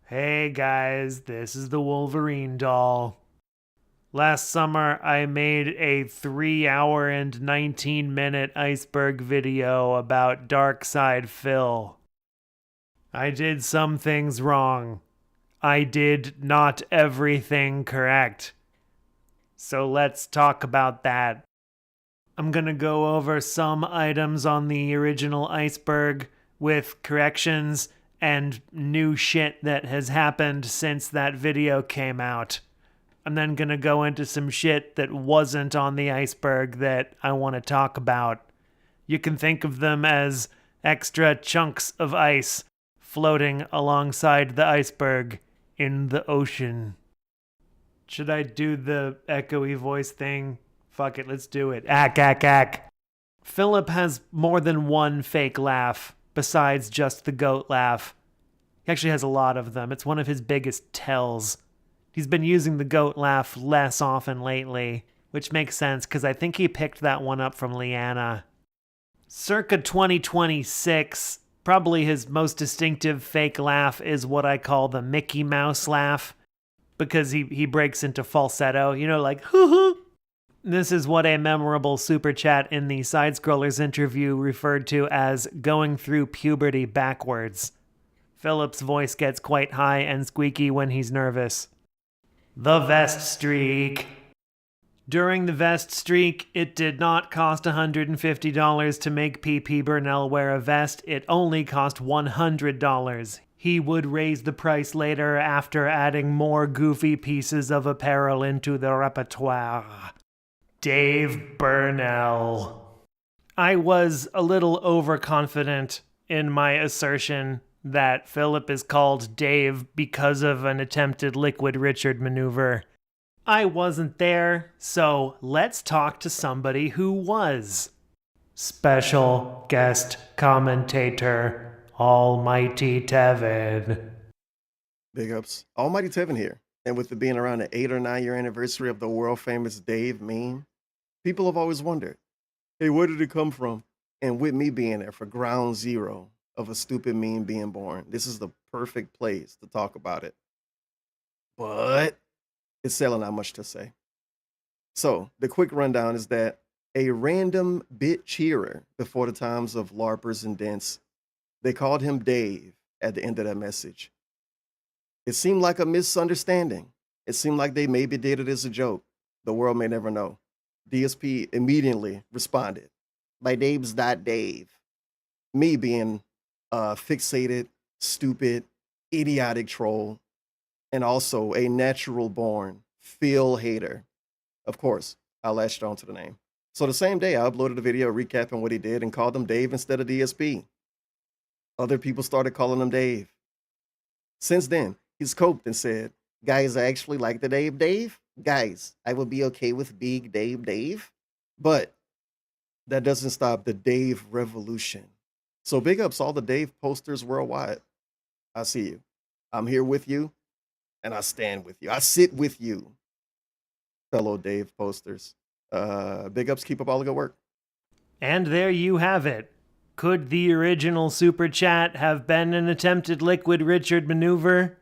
Hey guys, this is the Wolverine doll. Last summer, I made a 3-hour and 19-minute Iceberg video about Darkside Phil. I did some things wrong. I did not everything correct. So let's talk about that. I'm gonna go over some items on the original Iceberg with corrections and new shit that has happened since that video came out. I'm then gonna go into some shit that wasn't on the Iceberg that I want to talk about. You can think of them as extra chunks of ice floating alongside the iceberg in the ocean. Should I do the echoey voice thing? Fuck it, let's do it. Ack, ack, ack. Philip has more than one fake laugh besides just the goat laugh. He actually has a lot of them. It's one of his biggest tells. He's been using the goat laugh less often lately, which makes sense because I think he picked that one up from Leanna. Circa 2026, probably his most distinctive fake laugh is what I call the Mickey Mouse laugh, because he breaks into falsetto, like hoo hoo. This is what a memorable super chat in the Side Scrollers interview referred to as going through puberty backwards. Philip's voice gets quite high and squeaky when he's nervous. The vest streak. During the vest streak, it did not cost $150 to make PP Bernell wear a vest. It only cost $100. He would raise the price later after adding more goofy pieces of apparel into the repertoire. Dave Bernell. I was a little overconfident in my assertion that Philip is called Dave because of an attempted Liquid Richard maneuver. I wasn't there, so let's talk to somebody who was. Special guest commentator, Almighty Tevin. Big ups. Almighty Tevin here. And with it being around the 8 or 9 year anniversary of the world famous Dave meme, people have always wondered, hey, where did it come from? And with me being there for ground zero of a stupid meme being born, this is the perfect place to talk about it. But it's selling not much to say. So the quick rundown is that a random bit cheerer before the times of LARPers and dents, they called him Dave at the end of that message. It seemed like a misunderstanding. It seemed like they maybe did it as a joke. The world may never know. DSP immediately responded, my name's not Dave. Me being a fixated, stupid, idiotic troll, and also a natural-born Phil hater. Of course, I latched on to the name. So the same day, I uploaded a video recapping what he did and called him Dave instead of DSP. Other people started calling him Dave. Since then, he's coped and said, guys, I actually like the name Dave. Guys, I would be okay with Big Dave. But that doesn't stop the Dave revolution. So big ups all the Dave posters worldwide. I see you. I'm here with you, and I stand with you. I sit with you, fellow Dave posters. Big ups, keep up all the good work. And there you have it. Could the original Super Chat have been an attempted Liquid Richard maneuver?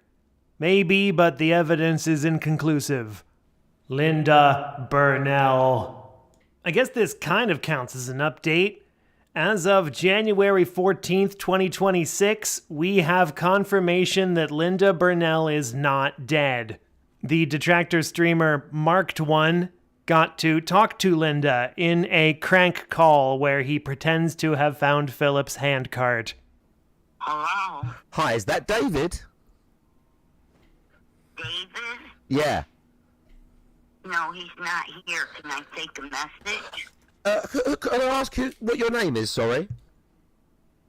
Maybe, but the evidence is inconclusive. Linda Bernell. I guess this kind of counts as an update. As of January 14th, 2026, we have confirmation that Linda Bernell is not dead. The Detractor streamer Marked One got to talk to Linda in a crank call where he pretends to have found Philip's handcart. Hello? Hi, is that David? David? Yeah. No, he's not here. Can I take a message? Can I ask you what your name is, sorry?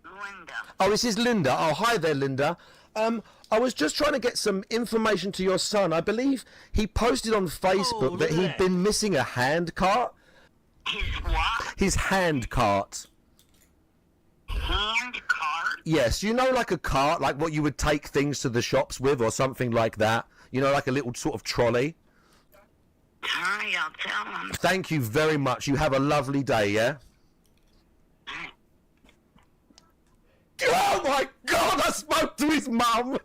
Linda. Oh, this is Linda. Oh, hi there, Linda. I was just trying to get some information to your son. I believe he posted on Facebook that he'd been missing a hand cart. His what? His hand cart. Hand cart? Yes, you know, like a cart, like what you would take things to the shops with or something like that. You know, like a little sort of trolley. Alright, I'll tell him. Thank you very much. You have a lovely day, yeah? Oh my God, I spoke to his mum!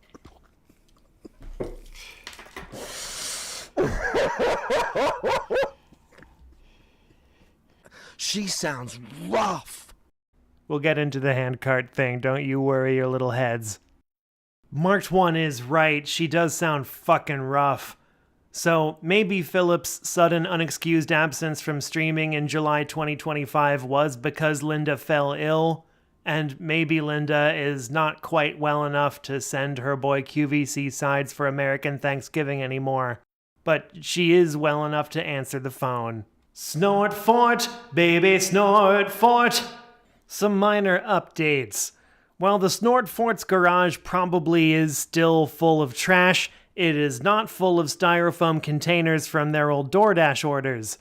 She sounds rough. We'll get into the handcart thing, don't you worry your little heads. Marked One is right, she does sound fucking rough. So maybe Philip's sudden unexcused absence from streaming in July 2025 was because Linda fell ill, and maybe Linda is not quite well enough to send her boy QVC sides for American Thanksgiving anymore. But she is well enough to answer the phone. Snort Fort, baby, Snort Fort! Some minor updates. While the Snort Fort's garage probably is still full of trash, it is not full of styrofoam containers from their old DoorDash orders.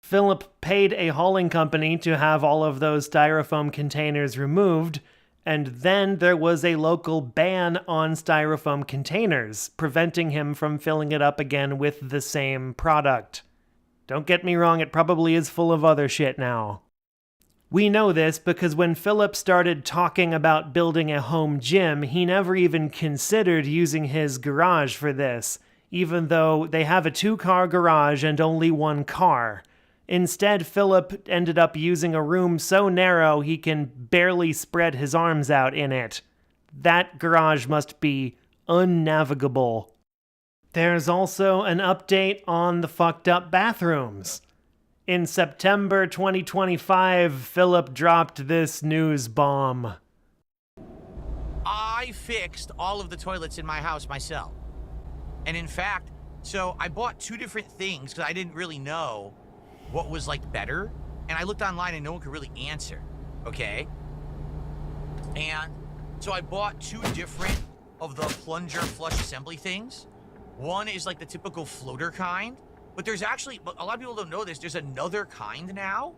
Philip paid a hauling company to have all of those styrofoam containers removed, and then there was a local ban on styrofoam containers, preventing him from filling it up again with the same product. Don't get me wrong, it probably is full of other shit now. We know this because when Philip started talking about building a home gym, he never even considered using his garage for this, even though they have a 2-car garage and only 1 car. Instead, Philip ended up using a room so narrow he can barely spread his arms out in it. That garage must be unnavigable. There's also an update on the fucked up bathrooms. In September 2025, Philip dropped this news bomb. I fixed all of the toilets in my house myself. And in fact, so I bought 2 different things because I didn't really know what was like better. And I looked online and no one could really answer, okay? And so I bought 2 different of the plunger flush assembly things. One is like the typical floater kind. But there's actually, a lot of people don't know this, there's another kind now.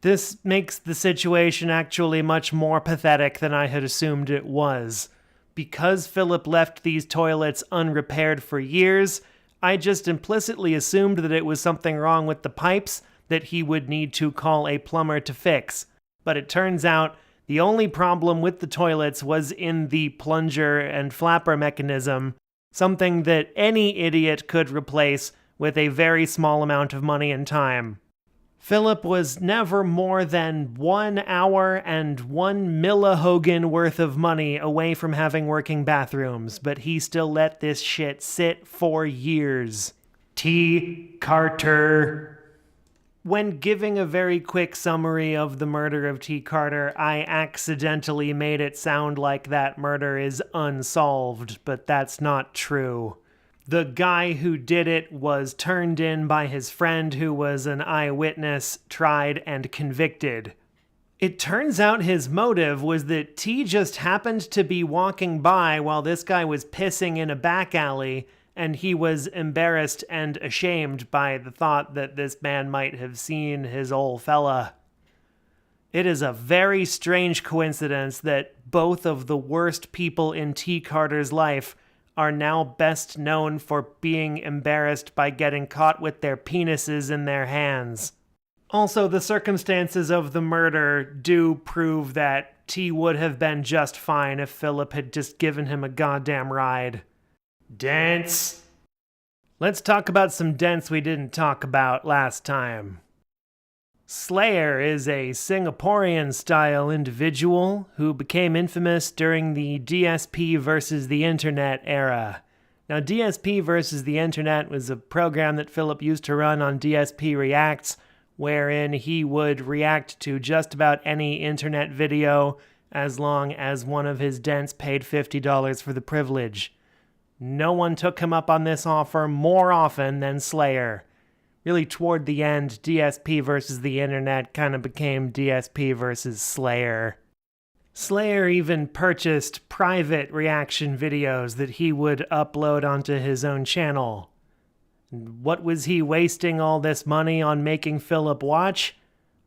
This makes the situation actually much more pathetic than I had assumed it was. Because Philip left these toilets unrepaired for years, I just implicitly assumed that it was something wrong with the pipes that he would need to call a plumber to fix. But it turns out the only problem with the toilets was in the plunger and flapper mechanism, something that any idiot could replace with a very small amount of money and time. Philip was never more than 1 hour and 1 millihogan worth of money away from having working bathrooms, but he still let this shit sit for years. T. Carter. When giving a very quick summary of the murder of T. Carter, I accidentally made it sound like that murder is unsolved, but that's not true. The guy who did it was turned in by his friend who was an eyewitness, tried, and convicted. It turns out his motive was that T just happened to be walking by while this guy was pissing in a back alley, and he was embarrassed and ashamed by the thought that this man might have seen his old fella. It is a very strange coincidence that both of the worst people in T. Carter's life are now best known for being embarrassed by getting caught with their penises in their hands. Also, the circumstances of the murder do prove that T would have been just fine if Philip had just given him a goddamn ride. Dents. Let's talk about some dents we didn't talk about last time. Slayer is a Singaporean-style individual who became infamous during the DSP versus the Internet era. Now, DSP versus the Internet was a program that Philip used to run on DSP Reacts, wherein he would react to just about any internet video as long as one of his dents paid $50 for the privilege. No one took him up on this offer more often than Slayer. Really, toward the end, DSP versus the Internet kind of became DSP versus Slayer. Slayer even purchased private reaction videos that he would upload onto his own channel. What was he wasting all this money on making Philip watch?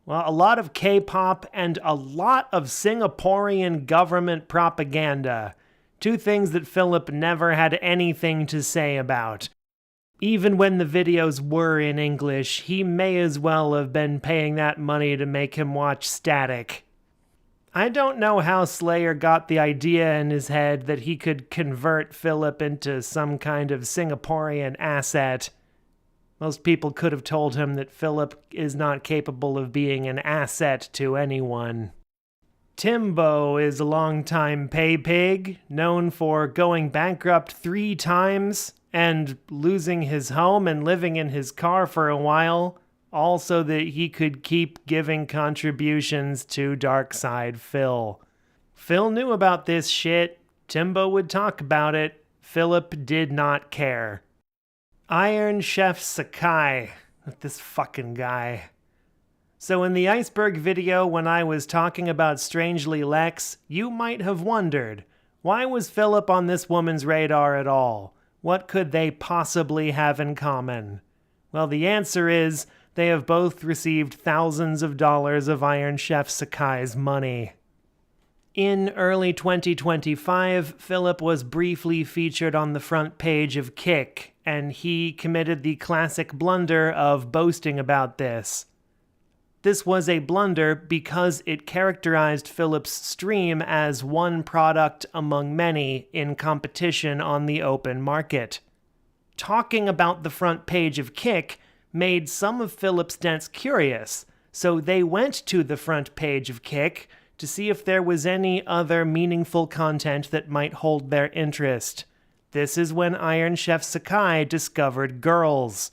Well, a lot of K-pop and a lot of Singaporean government propaganda. 2 things that Philip never had anything to say about. Even when the videos were in English, he may as well have been paying that money to make him watch static. I don't know how Slayer got the idea in his head that he could convert Philip into some kind of Singaporean asset. Most people could have told him that Philip is not capable of being an asset to anyone. Timbo is a longtime pay pig, known for going bankrupt 3 times and losing his home and living in his car for a while, all so that he could keep giving contributions to Darkside Phil. Phil knew about this shit. Timbo would talk about it. Philip did not care. Iron Chef Sakai. This fucking guy. So in the Iceberg video, when I was talking about Strangely Lex, you might have wondered, why was Philip on this woman's radar at all? What could they possibly have in common? Well, the answer is, they have both received thousands of dollars of Iron Chef Sakai's money. In early 2025, Philip was briefly featured on the front page of Kick, and he committed the classic blunder of boasting about this. This was a blunder because it characterized Philip's stream as one product among many in competition on the open market. Talking about the front page of Kick made some of Philip's dents curious, so they went to the front page of Kick to see if there was any other meaningful content that might hold their interest. This is when Iron Chef Sakai discovered girls.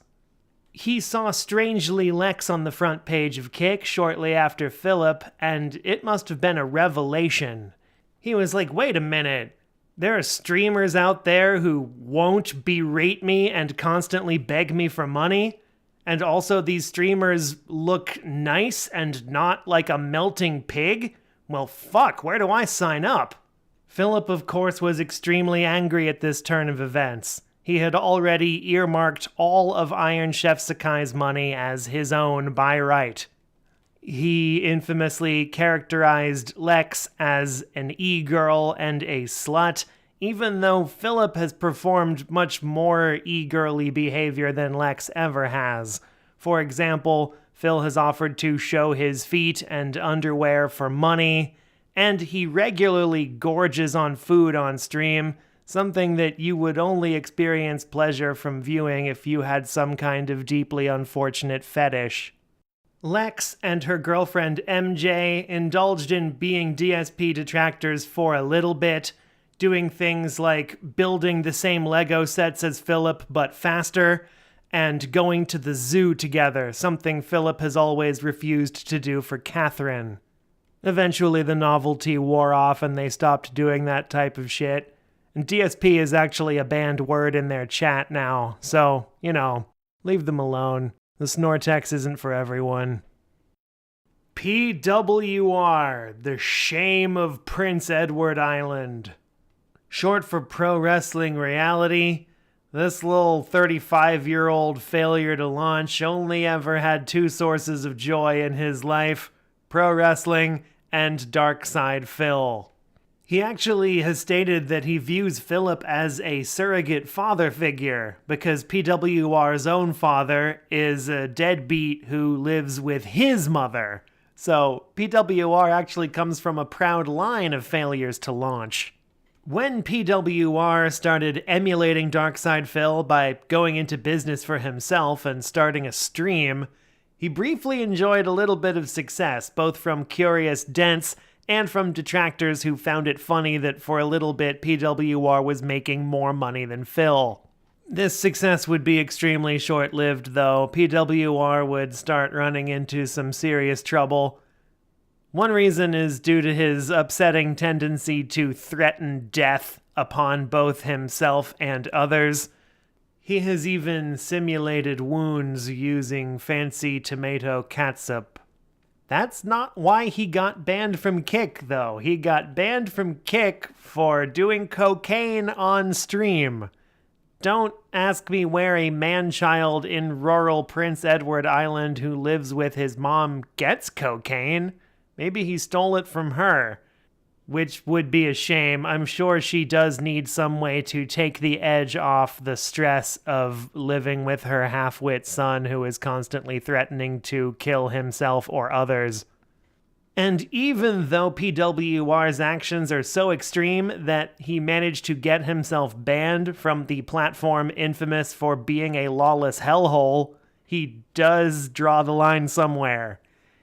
He saw Strangely Lex on the front page of Kick shortly after Philip, and it must have been a revelation. He was like, wait a minute, there are streamers out there who won't berate me and constantly beg me for money? And also these streamers look nice and not like a melting pig? Well, fuck, where do I sign up? Philip, of course, was extremely angry at this turn of events. He had already earmarked all of Iron Chef Sakai's money as his own by right. He infamously characterized Lex as an e-girl and a slut, even though Philip has performed much more e-girly behavior than Lex ever has. For example, Phil has offered to show his feet and underwear for money, and he regularly gorges on food on stream, something that you would only experience pleasure from viewing if you had some kind of deeply unfortunate fetish. Lex and her girlfriend MJ indulged in being DSP detractors for a little bit, doing things like building the same Lego sets as Philip but faster, and going to the zoo together, something Philip has always refused to do for Catherine. Eventually the novelty wore off and they stopped doing that type of shit. And DSP is actually a banned word in their chat now, so, leave them alone. The Snortex isn't for everyone. PWR, the shame of Prince Edward Island. Short for Pro Wrestling Reality, this little 35-year-old failure to launch only ever had 2 sources of joy in his life, pro wrestling and Darkside Phil. He actually has stated that he views Philip as a surrogate father figure because PWR's own father is a deadbeat who lives with his mother. So PWR actually comes from a proud line of failures to launch. When PWR started emulating Darkside Phil by going into business for himself and starting a stream, he briefly enjoyed a little bit of success, both from curious dents and from detractors who found it funny that for a little bit PWR was making more money than Phil. This success would be extremely short-lived, though. PWR would start running into some serious trouble. One reason is due to his upsetting tendency to threaten death upon both himself and others. He has even simulated wounds using fancy tomato catsup. That's not why he got banned from Kick, though. He got banned from Kick for doing cocaine on stream. Don't ask me where a man-child in rural Prince Edward Island who lives with his mom gets cocaine. Maybe he stole it from her, which would be a shame. I'm sure she does need some way to take the edge off the stress of living with her half-wit son who is constantly threatening to kill himself or others. And even though PWR's actions are so extreme that he managed to get himself banned from the platform infamous for being a lawless hellhole, he does draw the line somewhere.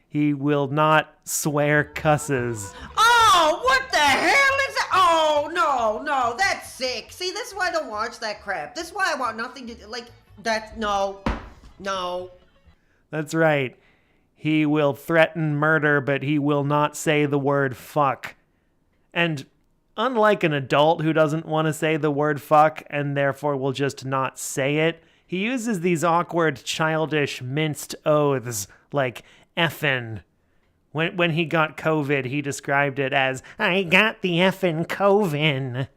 He will not swear cusses. Oh, what the hell is that? Oh, no, that's sick. See, this is why I don't watch that crap. This is why I want nothing to do, like, that, no. That's right. He will threaten murder, but he will not say the word fuck. And unlike an adult who doesn't want to say the word fuck and therefore will just not say it, he uses these awkward, childish, minced oaths like effin'. When he got COVID, he described it as, I got the effin' Covin.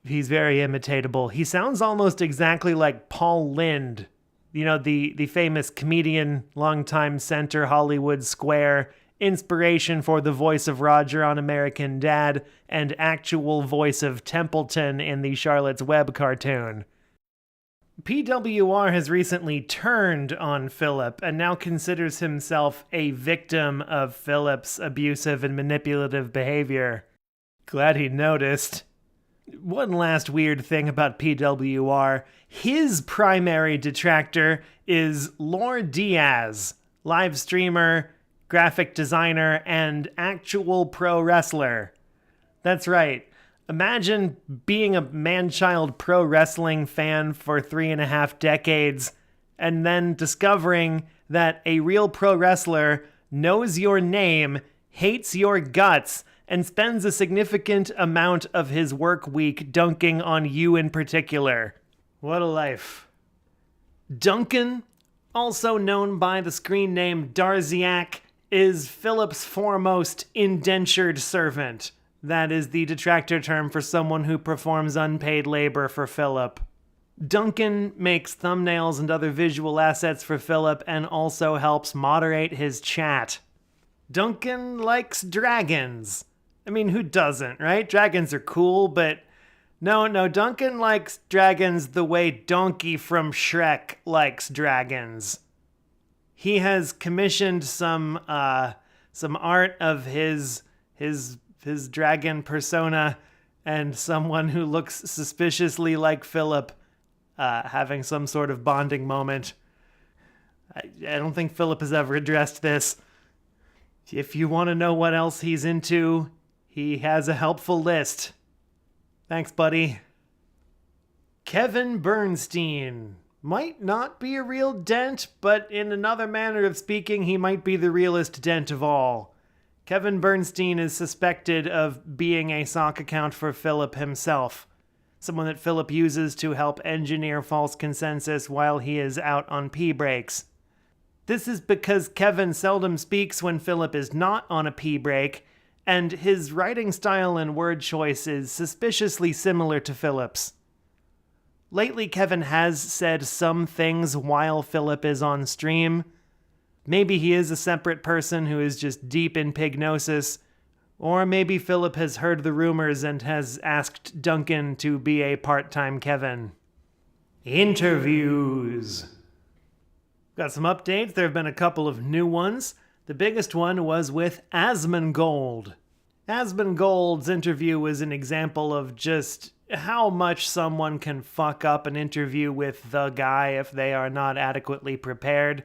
He's very imitatable. He sounds almost exactly like Paul Lynde. You know, the famous comedian, longtime center Hollywood Square, inspiration for the voice of Roger on American Dad, and actual voice of Templeton in the Charlotte's Web cartoon. PWR has recently turned on Philip and now considers himself a victim of Philip's abusive and manipulative behavior. Glad he noticed. One last weird thing about PWR, his primary detractor is Lord Diaz, live streamer, graphic designer, and actual pro wrestler. That's right. Imagine being a man-child pro wrestling fan for 3.5 decades and then discovering that a real pro wrestler knows your name, hates your guts, and spends a significant amount of his work week dunking on you in particular. What a life. Duncan, also known by the screen name Darziak, is Philip's foremost indentured servant. That is the detractor term for someone who performs unpaid labor for Philip. Duncan makes thumbnails and other visual assets for Philip and also helps moderate his chat. Duncan likes dragons. I mean, who doesn't, right? Dragons are cool, but no, Duncan likes dragons the way Donkey from Shrek likes dragons. He has commissioned some art of his dragon persona and someone who looks suspiciously like Philip having some sort of bonding moment. I don't think Philip has ever addressed this. If you want to know what else he's into, he has a helpful list. Thanks, buddy. Kevin Bernstein. Might not be a real dent, but in another manner of speaking, he might be the realest dent of all. Kevin Bernstein is suspected of being a sock account for Philip himself, someone that Philip uses to help engineer false consensus while he is out on pee breaks. This is because Kevin seldom speaks when Philip is not on a pee break, and his writing style and word choice is suspiciously similar to Philip's. Lately, Kevin has said some things while Philip is on stream. Maybe he is a separate person who is just deep in pignosis, or maybe Philip has heard the rumors and has asked Duncan to be a part-time Kevin. Interviews. Got some updates. There have been a couple of new ones. The biggest one was with Asmongold. Asmongold's interview was an example of just how much someone can fuck up an interview with the guy if they are not adequately prepared.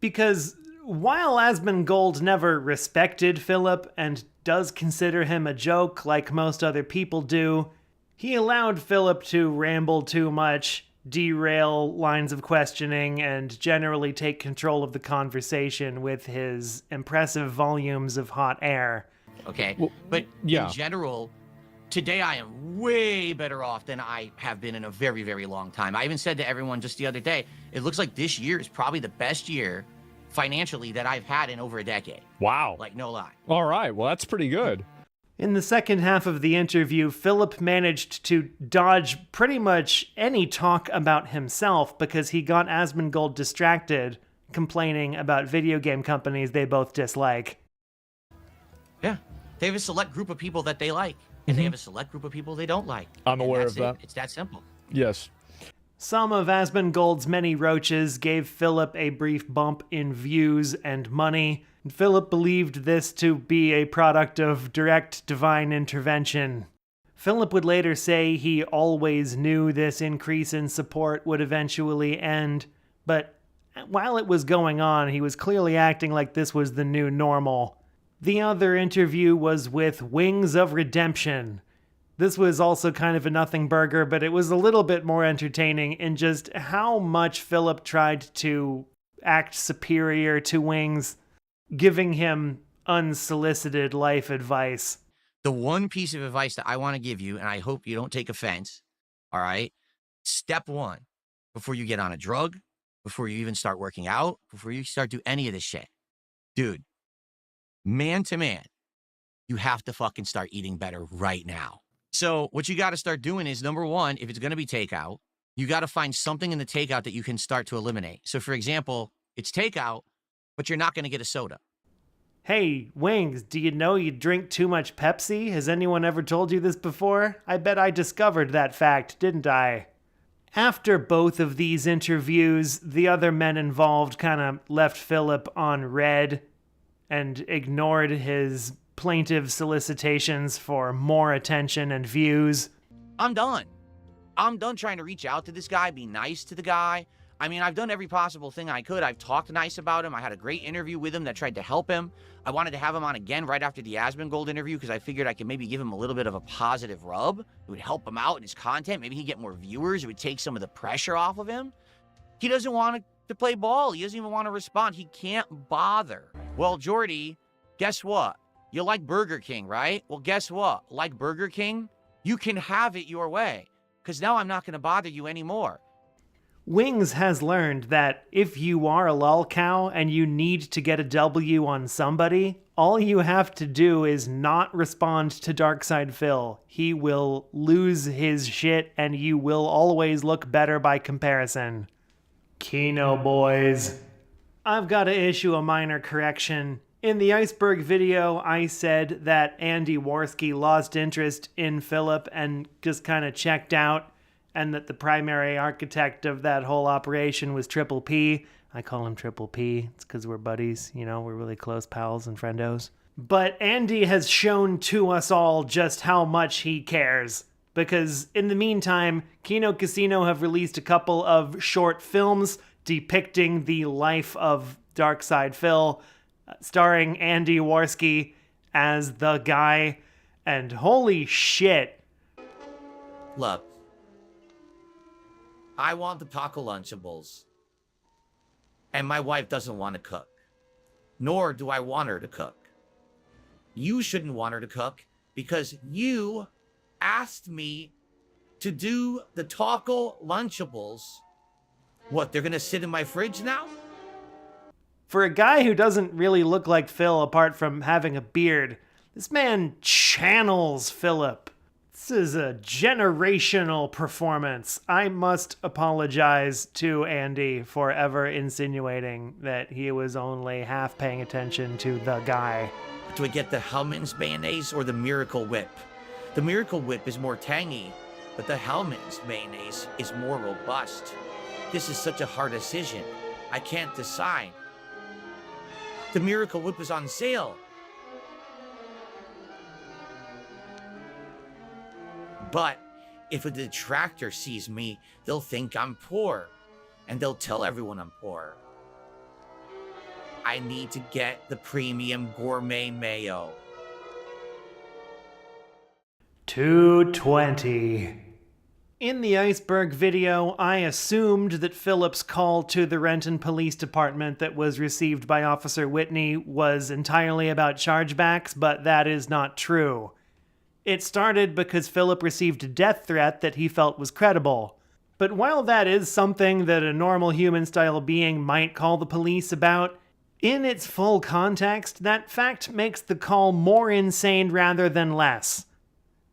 Because while Asmongold never respected Philip and does consider him a joke like most other people do, he allowed Philip to ramble too much, derail lines of questioning, and generally take control of the conversation with his impressive volumes of hot air. Okay, Well, but yeah. in general, today I am way better off than I have been in a very, very long time. I even said to everyone just the other day, it looks like this year is probably the best year financially that I've had in over a decade. Wow. Like, no lie. All right. Well, that's pretty good. In the second half of the interview, Philip managed to dodge pretty much any talk about himself because he got Asmongold distracted, complaining about video game companies they both dislike. Yeah. They have a select group of people that they like, and they have a select group of people they don't like. I'm And aware that's of that. it. It's that simple. Yes. Some of Asmongold's many roaches gave Philip a brief bump in views and money, Philip believed this to be a product of direct divine intervention. Philip would later say he always knew this increase in support would eventually end, but while it was going on, he was clearly acting like this was the new normal. The other interview was with Wings of Redemption. This was also kind of a nothing burger, but it was a little bit more entertaining in just how much Philip tried to act superior to Wings, giving him unsolicited life advice. The one piece of advice that I want to give you, and I hope you don't take offense, all right? Step one, before you get on a drug, before you even start working out, before you start do any of this shit, dude, man to man, you have to fucking start eating better right now. So what you got to start doing is, number one, if it's going to be takeout, you got to find something in the takeout that you can start to eliminate. So for example, it's takeout, but you're not going to get a soda. Hey, Wings, do you know you drink too much Pepsi? Has anyone ever told you this before? I bet I discovered that fact, didn't I? After both of these interviews, the other men involved kind of left Philip on red and ignored his plaintive solicitations for more attention and views. I'm done. I'm done trying to reach out to this guy, be nice to the guy. I mean, I've done every possible thing I could. I've talked nice about him. I had a great interview with him that tried to help him. I wanted to have him on again right after the Asmongold interview because I figured I could maybe give him a little bit of a positive rub. It would help him out in his content. Maybe he'd get more viewers. It would take some of the pressure off of him. He doesn't want to play ball. He doesn't even want to respond. He can't bother. Well, Jordy, guess what? You like Burger King, right? Well, guess what? Like Burger King, you can have it your way because now I'm not going to bother you anymore. Wings has learned that if you are a lolcow and you need to get a W on somebody, all you have to do is not respond to Darkside Phil. He will lose his shit and you will always look better by comparison. Kino boys. I've got to issue a minor correction. In the Iceberg video, I said that Andy Warski lost interest in Philip and just kind of checked out, and that the primary architect of that whole operation was Triple P. I call him Triple P. It's because we're buddies, you know, we're really close pals and friendos. But Andy has shown to us all just how much he cares. Because in the meantime, Kino Casino have released a couple of short films depicting the life of Darkside Phil, starring Andy Warski as the guy. And holy shit. Look. I want the taco Lunchables. And my wife doesn't want to cook. Nor do I want her to cook. You shouldn't want her to cook because you asked me to do the taco Lunchables. What, they're going to sit in my fridge now? For a guy who doesn't really look like Phil apart from having a beard, this man channels Philip. This is a generational performance. I must apologize to Andy for ever insinuating that he was only half paying attention to the guy. Do I get the Hellman's mayonnaise or the Miracle Whip? The Miracle Whip is more tangy, but the Hellman's mayonnaise is more robust. This is such a hard decision. I can't decide. The Miracle Whip is on sale. But if a detractor sees me, they'll think I'm poor. And they'll tell everyone I'm poor. I need to get the premium gourmet mayo. 220. In the Iceberg video, I assumed that Philip's call to the Renton Police Department that was received by Officer Whitney was entirely about chargebacks, but that is not true. It started because Philip received a death threat that he felt was credible. But while that is something that a normal human-style being might call the police about, in its full context, that fact makes the call more insane rather than less.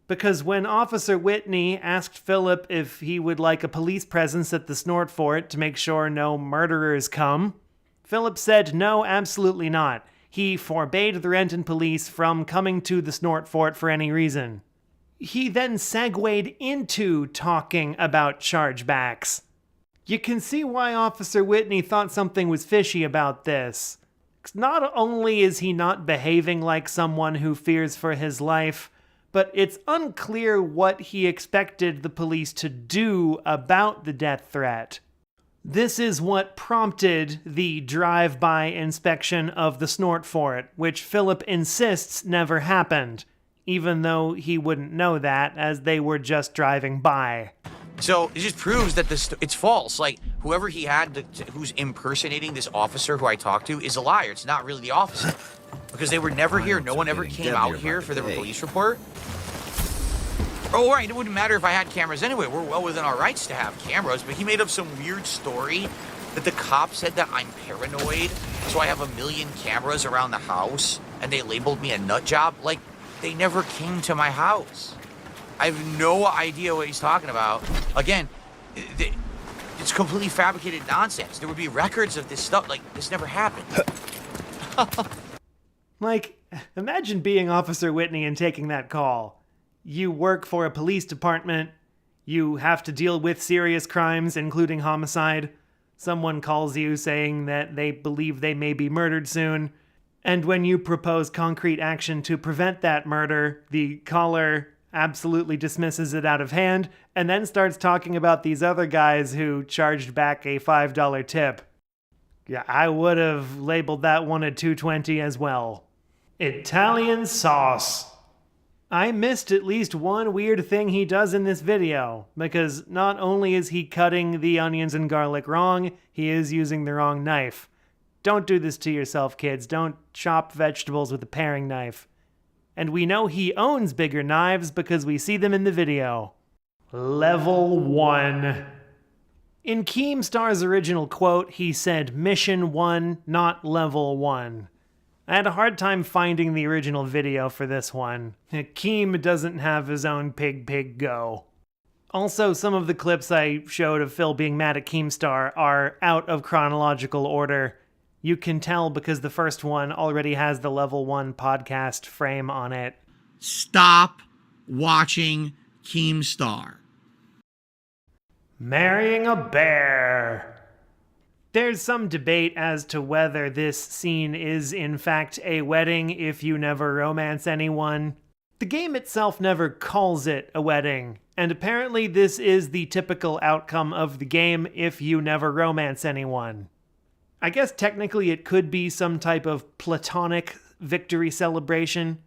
Because when Officer Whitney asked Philip if he would like a police presence at the Snort Fort to make sure no murderers come, Philip said no, absolutely not. He forbade the Renton police from coming to the Snort Fort for any reason. He then segued into talking about chargebacks. You can see why Officer Whitney thought something was fishy about this. Not only is he not behaving like someone who fears for his life, but it's unclear what he expected the police to do about the death threat. This is what prompted the drive-by inspection of the Snort Fort, which Philip insists never happened, even though he wouldn't know that as they were just driving by. So it just proves that it's false. Like, whoever he had who's impersonating this officer who I talked to is a liar. It's not really the officer. Because they were never here. No one ever came out here for the police report. Oh, right. It wouldn't matter if I had cameras anyway. We're well within our rights to have cameras. But he made up some weird story that the cop said that I'm paranoid. So I have 1 million cameras around the house. And they labeled me a nut job. Like, they never came to my house. I have no idea what he's talking about. Again, it's completely fabricated nonsense. There would be records of this stuff. Like, this never happened. Like, imagine being Officer Whitney and taking that call. You work for a police department. You have to deal with serious crimes, including homicide. Someone calls you saying that they believe they may be murdered soon. And when you propose concrete action to prevent that murder, the caller absolutely dismisses it out of hand, and then starts talking about these other guys who charged back a $5 tip. Yeah, I would have labeled that one a $2.20 as well. Italian sauce. I missed at least one weird thing he does in this video, because not only is he cutting the onions and garlic wrong, he is using the wrong knife. Don't do this to yourself, kids. Don't chop vegetables with a paring knife. And we know he owns bigger knives because we see them in the video. Level 1. In Keemstar's original quote, he said Mission 1, not Level 1. I had a hard time finding the original video for this one. Keem doesn't have his own pig go. Also, some of the clips I showed of Phil being mad at Keemstar are out of chronological order. You can tell because the first one already has the Level 1 podcast frame on it. Stop watching Keemstar. Marrying a bear. There's some debate as to whether this scene is in fact a wedding if you never romance anyone. The game itself never calls it a wedding, and apparently this is the typical outcome of the game if you never romance anyone. I guess technically it could be some type of platonic victory celebration,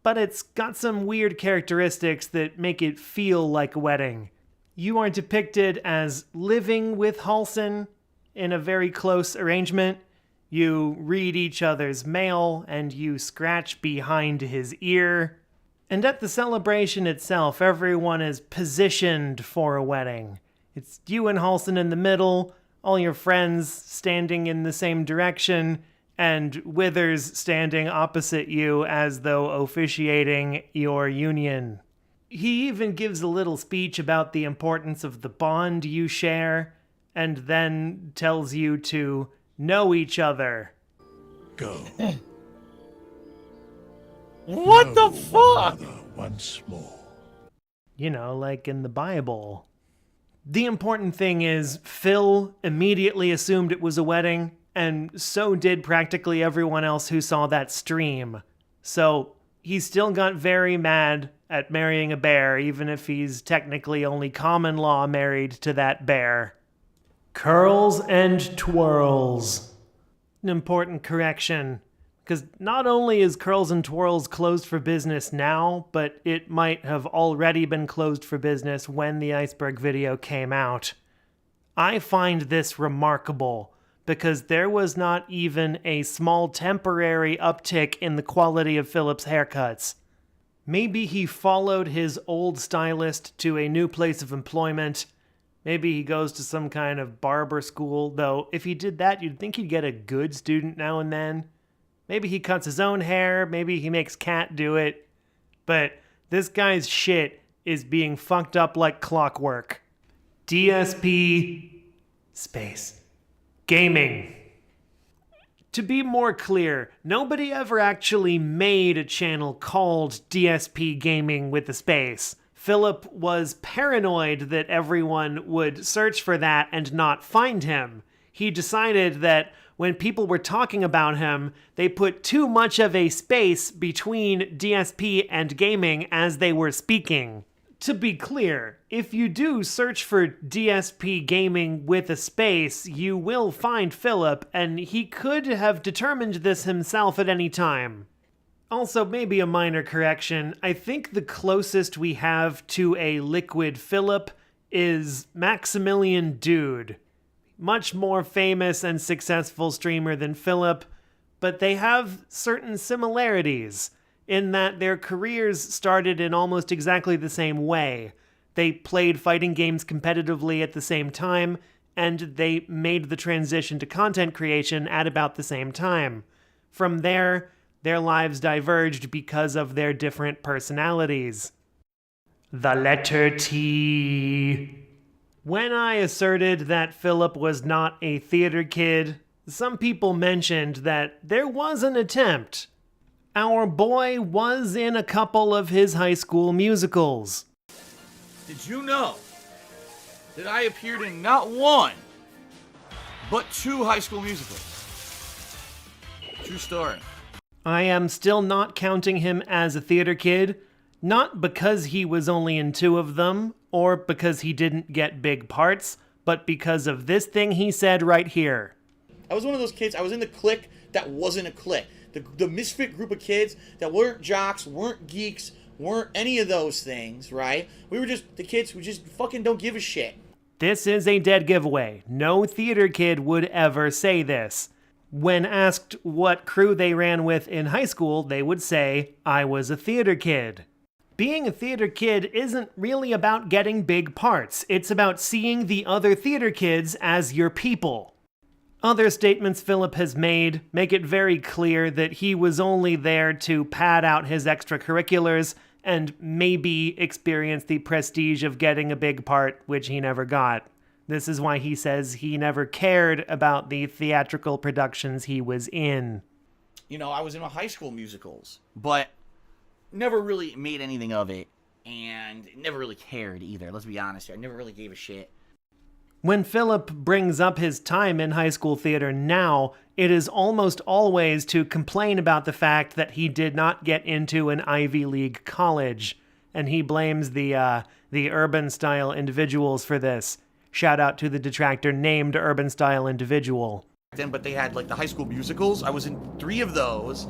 but it's got some weird characteristics that make it feel like a wedding. You are depicted as living with Halson in a very close arrangement. You read each other's mail and you scratch behind his ear. And at the celebration itself, everyone is positioned for a wedding. It's you and Halson in the middle, all your friends standing in the same direction, and Withers standing opposite you as though officiating your union. He even gives a little speech about the importance of the bond you share, and then tells you to know each other. Go. What the fuck? Once more. You know, like in the Bible. The important thing is, Phil immediately assumed it was a wedding, and so did practically everyone else who saw that stream. So he still got very mad at marrying a bear, even if he's technically only common law married to that bear. Curls and twirls. An important correction, because not only is Curls and Twirls closed for business now, but it might have already been closed for business when the Iceberg video came out. I find this remarkable, because there was not even a small temporary uptick in the quality of Philip's haircuts. Maybe he followed his old stylist to a new place of employment. Maybe he goes to some kind of barber school, though if he did that, you'd think he'd get a good student now and then. Maybe he cuts his own hair, maybe he makes Kat do it. But this guy's shit is being fucked up like clockwork. DSP Space Gaming. To be more clear, nobody ever actually made a channel called DSP Gaming with a space. Philip was paranoid that everyone would search for that and not find him. He decided that when people were talking about him, they put too much of a space between DSP and gaming as they were speaking. To be clear, if you do search for DSP Gaming with a space, you will find Philip, and he could have determined this himself at any time. Also, maybe a minor correction, I think the closest we have to a liquid Philip is Maximilian Dude. Much more famous and successful streamer than Philip, but they have certain similarities in that their careers started in almost exactly the same way. They played fighting games competitively at the same time, and they made the transition to content creation at about the same time. From there, their lives diverged because of their different personalities. The letter T. When I asserted that Philip was not a theater kid, some people mentioned that there was an attempt. Our boy was in a couple of his high school musicals. Did you know that I appeared in not one, but 2 high school musicals? True story. I am still not counting him as a theater kid, not because he was only in 2 of them, or because he didn't get big parts, but because of this thing he said right here. I was one of those kids, I was in the clique that wasn't a clique. The misfit group of kids that weren't jocks, weren't geeks, weren't any of those things, right? We were just the kids who just fucking don't give a shit. This is a dead giveaway. No theater kid would ever say this. When asked what crew they ran with in high school, they would say, I was a theater kid. Being a theater kid isn't really about getting big parts. It's about seeing the other theater kids as your people. Other statements Philip has made make it very clear that he was only there to pad out his extracurriculars and maybe experience the prestige of getting a big part, which he never got. This is why he says he never cared about the theatrical productions he was in. You know, I was in my high school musicals, but never really made anything of it, and never really cared either. Let's be honest here. I never really gave a shit. When Philip brings up his time in high school theater now, it is almost always to complain about the fact that he did not get into an Ivy League college, and he blames the urban-style individuals for this. Shout out to the detractor named urban-style individual. But they had, like, the high school musicals. I was in 3 of those.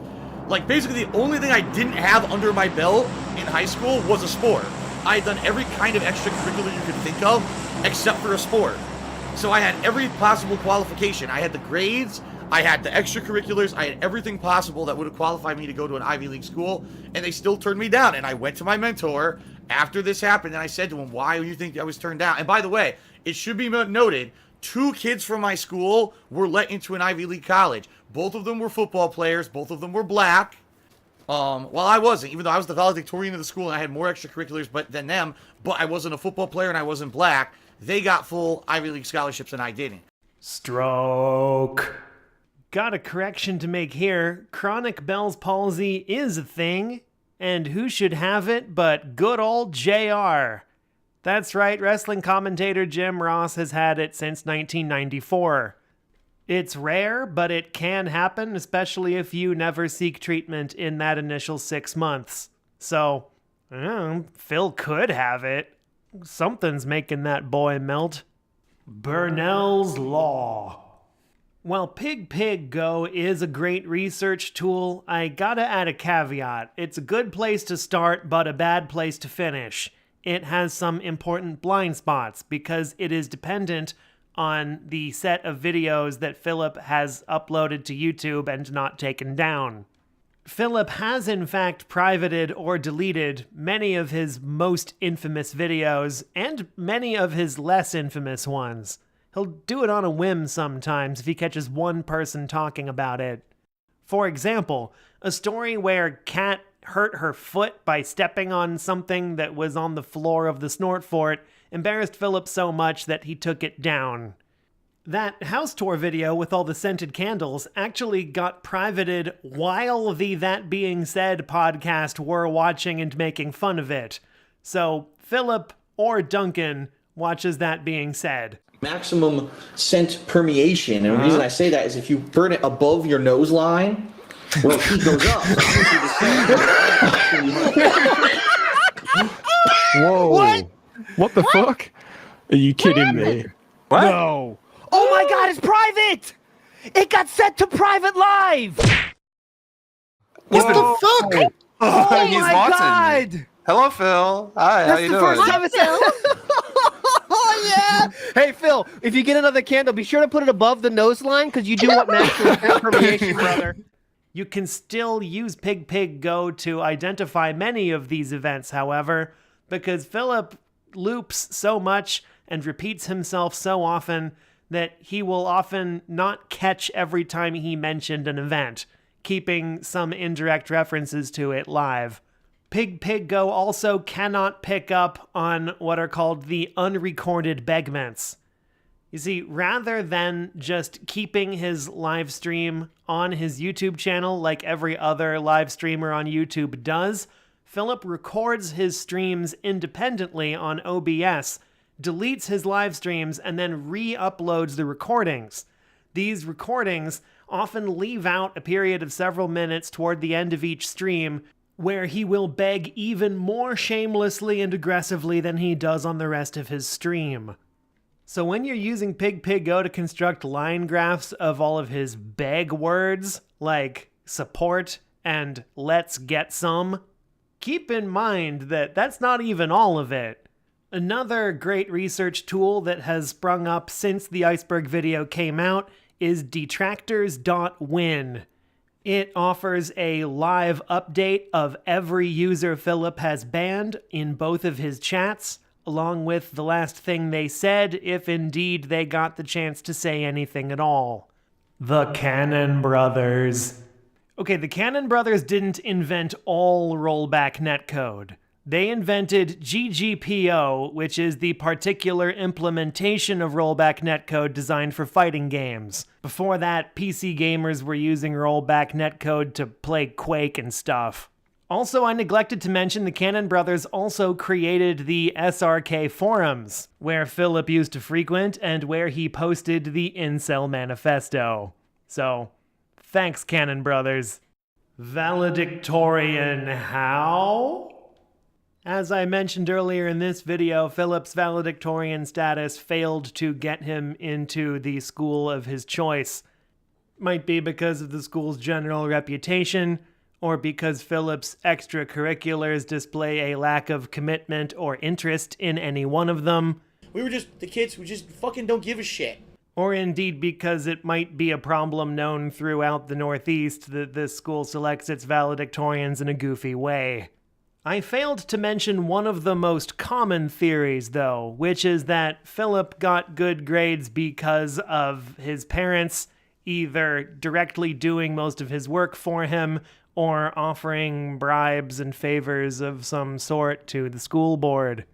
Like, basically the only thing I didn't have under my belt in high school was a sport. I had done every kind of extracurricular you could think of, except for a sport. So I had every possible qualification. I had the grades, I had the extracurriculars, I had everything possible that would have qualified me to go to an Ivy League school, and they still turned me down. And I went to my mentor after this happened, and I said to him, why do you think I was turned down? And by the way, it should be noted, 2 kids from my school were let into an Ivy League college. Both of them were football players, both of them were black. Well, I wasn't, even though I was the valedictorian of the school and I had more extracurriculars than them, but I wasn't a football player and I wasn't black. They got full Ivy League scholarships and I didn't. Stroke. Got a correction to make here. Chronic Bell's palsy is a thing, and who should have it but good old JR. That's right, wrestling commentator Jim Ross has had it since 1994. It's rare, but it can happen, especially if you never seek treatment in that initial 6 months. So, Phil could have it. Something's making that boy melt. Bernell's Law. While Pig Go is a great research tool, I gotta add a caveat. It's a good place to start, but a bad place to finish. It has some important blind spots because it is dependent on the set of videos that Philip has uploaded to YouTube and not taken down. Philip has in fact privated or deleted many of his most infamous videos and many of his less infamous ones. He'll do it on a whim sometimes if he catches one person talking about it. For example, a story where Kat hurt her foot by stepping on something that was on the floor of the Snort Fort embarrassed Philip so much that he took it down. That house tour video with all the scented candles actually got privated while the That Being Said podcast were watching and making fun of it. So Philip or Duncan watches That Being Said. maximum scent permeation. And the reason I say that is if you burn it above your nose line, well, heat goes up. Whoa. What the fuck? Are you kidding me? What? No. Oh my god, it's private! It got set to private live! What the fuck? Oh He's my watching. god! Hello, Phil. Hi, how you doing? First time it's Oh yeah! Hey Phil, if you get another candle, be sure to put it above the nose line because you do want maximum permeation, brother. You can still use Pig Go to identify many of these events, however, because Philip loops so much and repeats himself so often that he will often not catch every time he mentioned an event, keeping some indirect references to it live. Pig Go also cannot pick up on what are called the unrecorded begments. You see, rather than just keeping his live stream on his YouTube channel like every other live streamer on YouTube does, Philip records his streams independently on OBS, deletes his live streams, and then re-uploads the recordings. These recordings often leave out a period of several minutes toward the end of each stream where he will beg even more shamelessly and aggressively than he does on the rest of his stream. So when you're using Pig Go to construct line graphs of all of his beg words, like support and let's get some, keep in mind that that's not even all of it. Another great research tool that has sprung up since the Iceberg video came out is detractors.win. It offers a live update of every user Philip has banned in both of his chats, along with the last thing they said, if indeed they got the chance to say anything at all. The Canon Brothers. Okay, the Canon Brothers didn't invent all rollback netcode. They invented GGPO, which is the particular implementation of rollback netcode designed for fighting games. Before that, PC gamers were using rollback netcode to play Quake and stuff. Also, I neglected to mention the Canon Brothers also created the SRK forums, where Philip used to frequent and where he posted the Incel Manifesto. So, thanks, Canon Brothers. Valedictorian how? As I mentioned earlier in this video, Philip's valedictorian status failed to get him into the school of his choice. Might be because of the school's general reputation, or because Philip's extracurriculars display a lack of commitment or interest in any one of them. We were just the kids who just fucking don't give a shit. Or indeed because it might be a problem known throughout the Northeast that this school selects its valedictorians in a goofy way. I failed to mention one of the most common theories, though, which is that Philip got good grades because of his parents either directly doing most of his work for him or offering bribes and favors of some sort to the school board.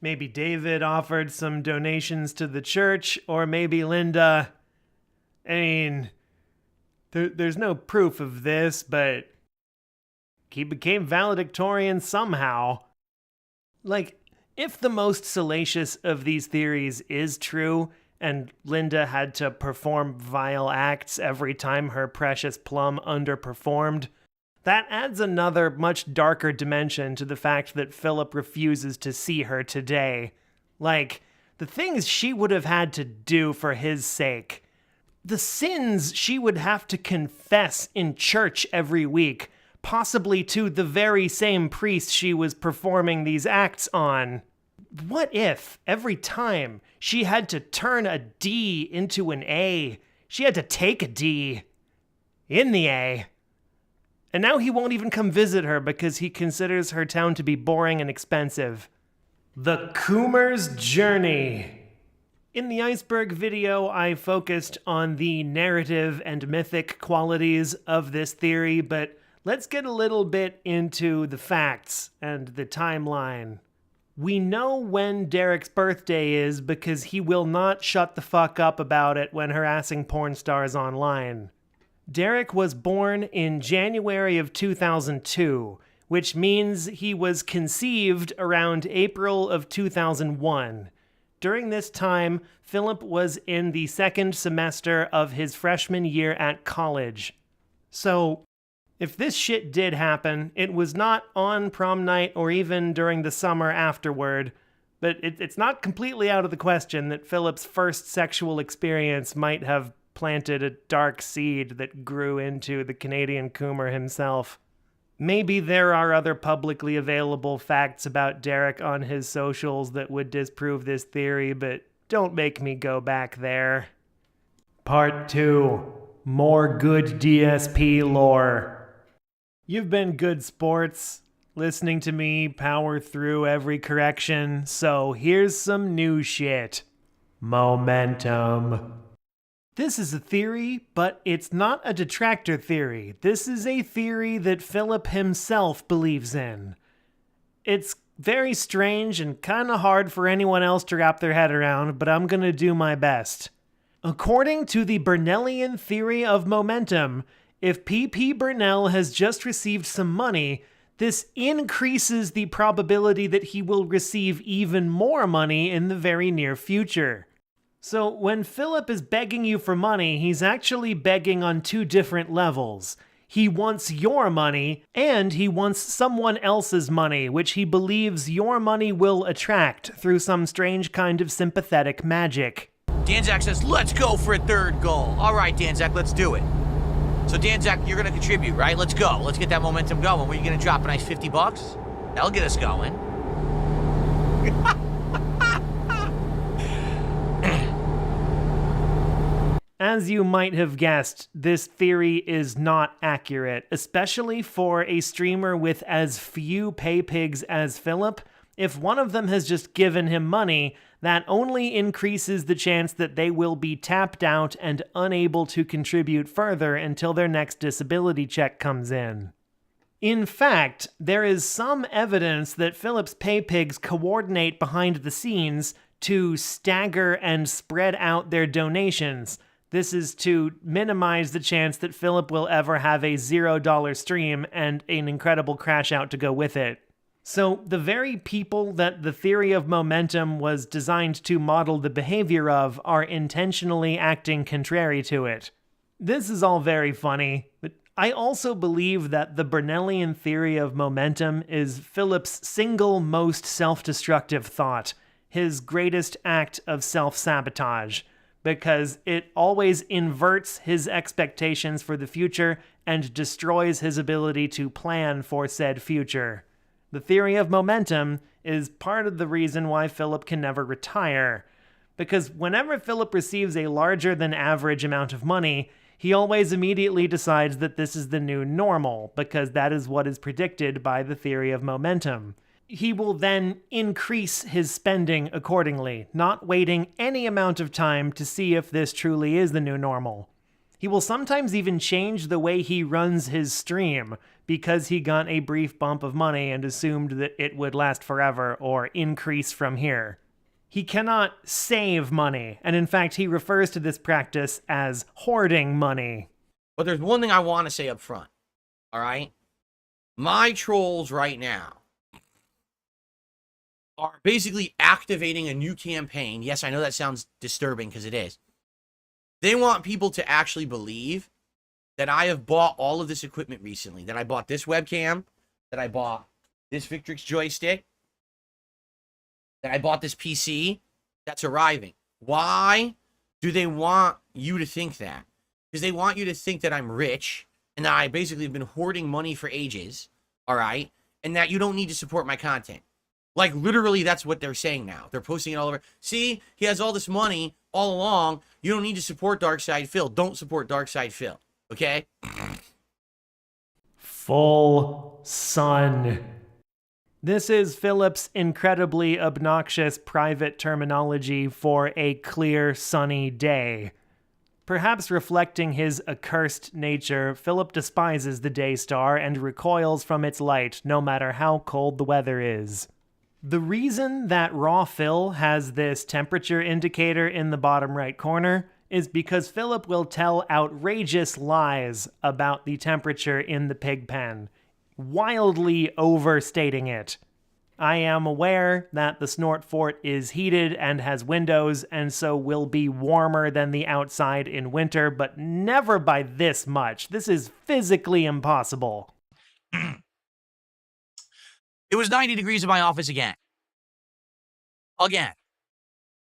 Maybe David offered some donations to the church, or maybe Linda. I mean, there's no proof of this, but he became valedictorian somehow. Like, if the most salacious of these theories is true, and Linda had to perform vile acts every time her precious plum underperformed, that adds another much darker dimension to the fact that Philip refuses to see her today. Like, the things she would have had to do for his sake. The sins she would have to confess in church every week, possibly to the very same priest she was performing these acts on. What if, every time, she had to turn a D into an A, she had to take a D in the A? And now he won't even come visit her because he considers her town to be boring and expensive. The Coomer's Journey. In the Iceberg video, I focused on the narrative and mythic qualities of this theory, but let's get a little bit into the facts and the timeline. We know when Derek's birthday is because he will not shut the fuck up about it when harassing porn stars online. Derek was born in January of 2002, which means he was conceived around April of 2001. during this time, Philip was in the second semester of his freshman year at college. So, if this shit did happen, it was not on prom night or even during the summer afterward, but it's not completely out of the question that Philip's first sexual experience might have planted a dark seed that grew into the Canadian Coomer himself. Maybe there are other publicly available facts about Derek on his socials that would disprove this theory, but don't make me go back there. Part 2. More good DSP lore. You've been good sports, listening to me power through every correction, so here's some new shit. Momentum. This is a theory, but it's not a detractor theory. This is a theory that Philip himself believes in. It's very strange and kind of hard for anyone else to wrap their head around, but I'm gonna do my best. According to the Bernellian theory of momentum, if PP Bernell has just received some money, this increases the probability that he will receive even more money in the very near future. So when Philip is begging you for money, he's actually begging on two different levels. He wants your money, and he wants someone else's money, which he believes your money will attract through some strange kind of sympathetic magic. Danzak says, let's go for a third goal. All right, Danzak, let's do it. So, Danzak, you're going to contribute, right? Let's go. Let's get that momentum going. Were you going to drop a nice $50? That'll get us going. As you might have guessed, this theory is not accurate, especially for a streamer with as few pay pigs as Philip. If one of them has just given him money, that only increases the chance that they will be tapped out and unable to contribute further until their next disability check comes in. In fact, there is some evidence that Philip's pay pigs coordinate behind the scenes to stagger and spread out their donations. This is to minimize the chance that Philip will ever have a $0 stream and an incredible crash out to go with it. So the very people that the theory of momentum was designed to model the behavior of are intentionally acting contrary to it. This is all very funny, but I also believe that the Bernellian theory of momentum is Philip's single most self-destructive thought, his greatest act of self-sabotage, because it always inverts his expectations for the future and destroys his ability to plan for said future. The theory of momentum is part of the reason why Philip can never retire, because whenever Philip receives a larger than average amount of money, he always immediately decides that this is the new normal, because that is what is predicted by the theory of momentum. He will then increase his spending accordingly, not waiting any amount of time to see if this truly is the new normal. He will sometimes even change the way he runs his stream because he got a brief bump of money and assumed that it would last forever or increase from here. He cannot save money, and in fact he refers to this practice as hoarding money. But there's one thing I want to say up front, all right? My trolls right now are basically activating a new campaign. Yes, I know that sounds disturbing because it is. They want people to actually believe that I have bought all of this equipment recently, that I bought this webcam, that I bought this Victrix joystick, that I bought this PC that's arriving. Why do they want you to think that? Because they want you to think that I'm rich and that I basically have been hoarding money for ages, all right? And that you don't need to support my content. Like, literally, that's what they're saying now. They're posting it all over. See, he has all this money all along. You don't need to support Darkside Phil. Don't support Darkside Phil. Okay? Full sun. This is Philip's incredibly obnoxious private terminology for a clear, sunny day. Perhaps reflecting his accursed nature, Philip despises the day star and recoils from its light, no matter how cold the weather is. The reason that Raw Phil has this temperature indicator in the bottom right corner is because Philip will tell outrageous lies about the temperature in the pig pen, wildly overstating it. I am aware that the Snort Fort is heated and has windows, and so will be warmer than the outside in winter, but never by this much. This is physically impossible. It was 90 degrees in my office again. Again.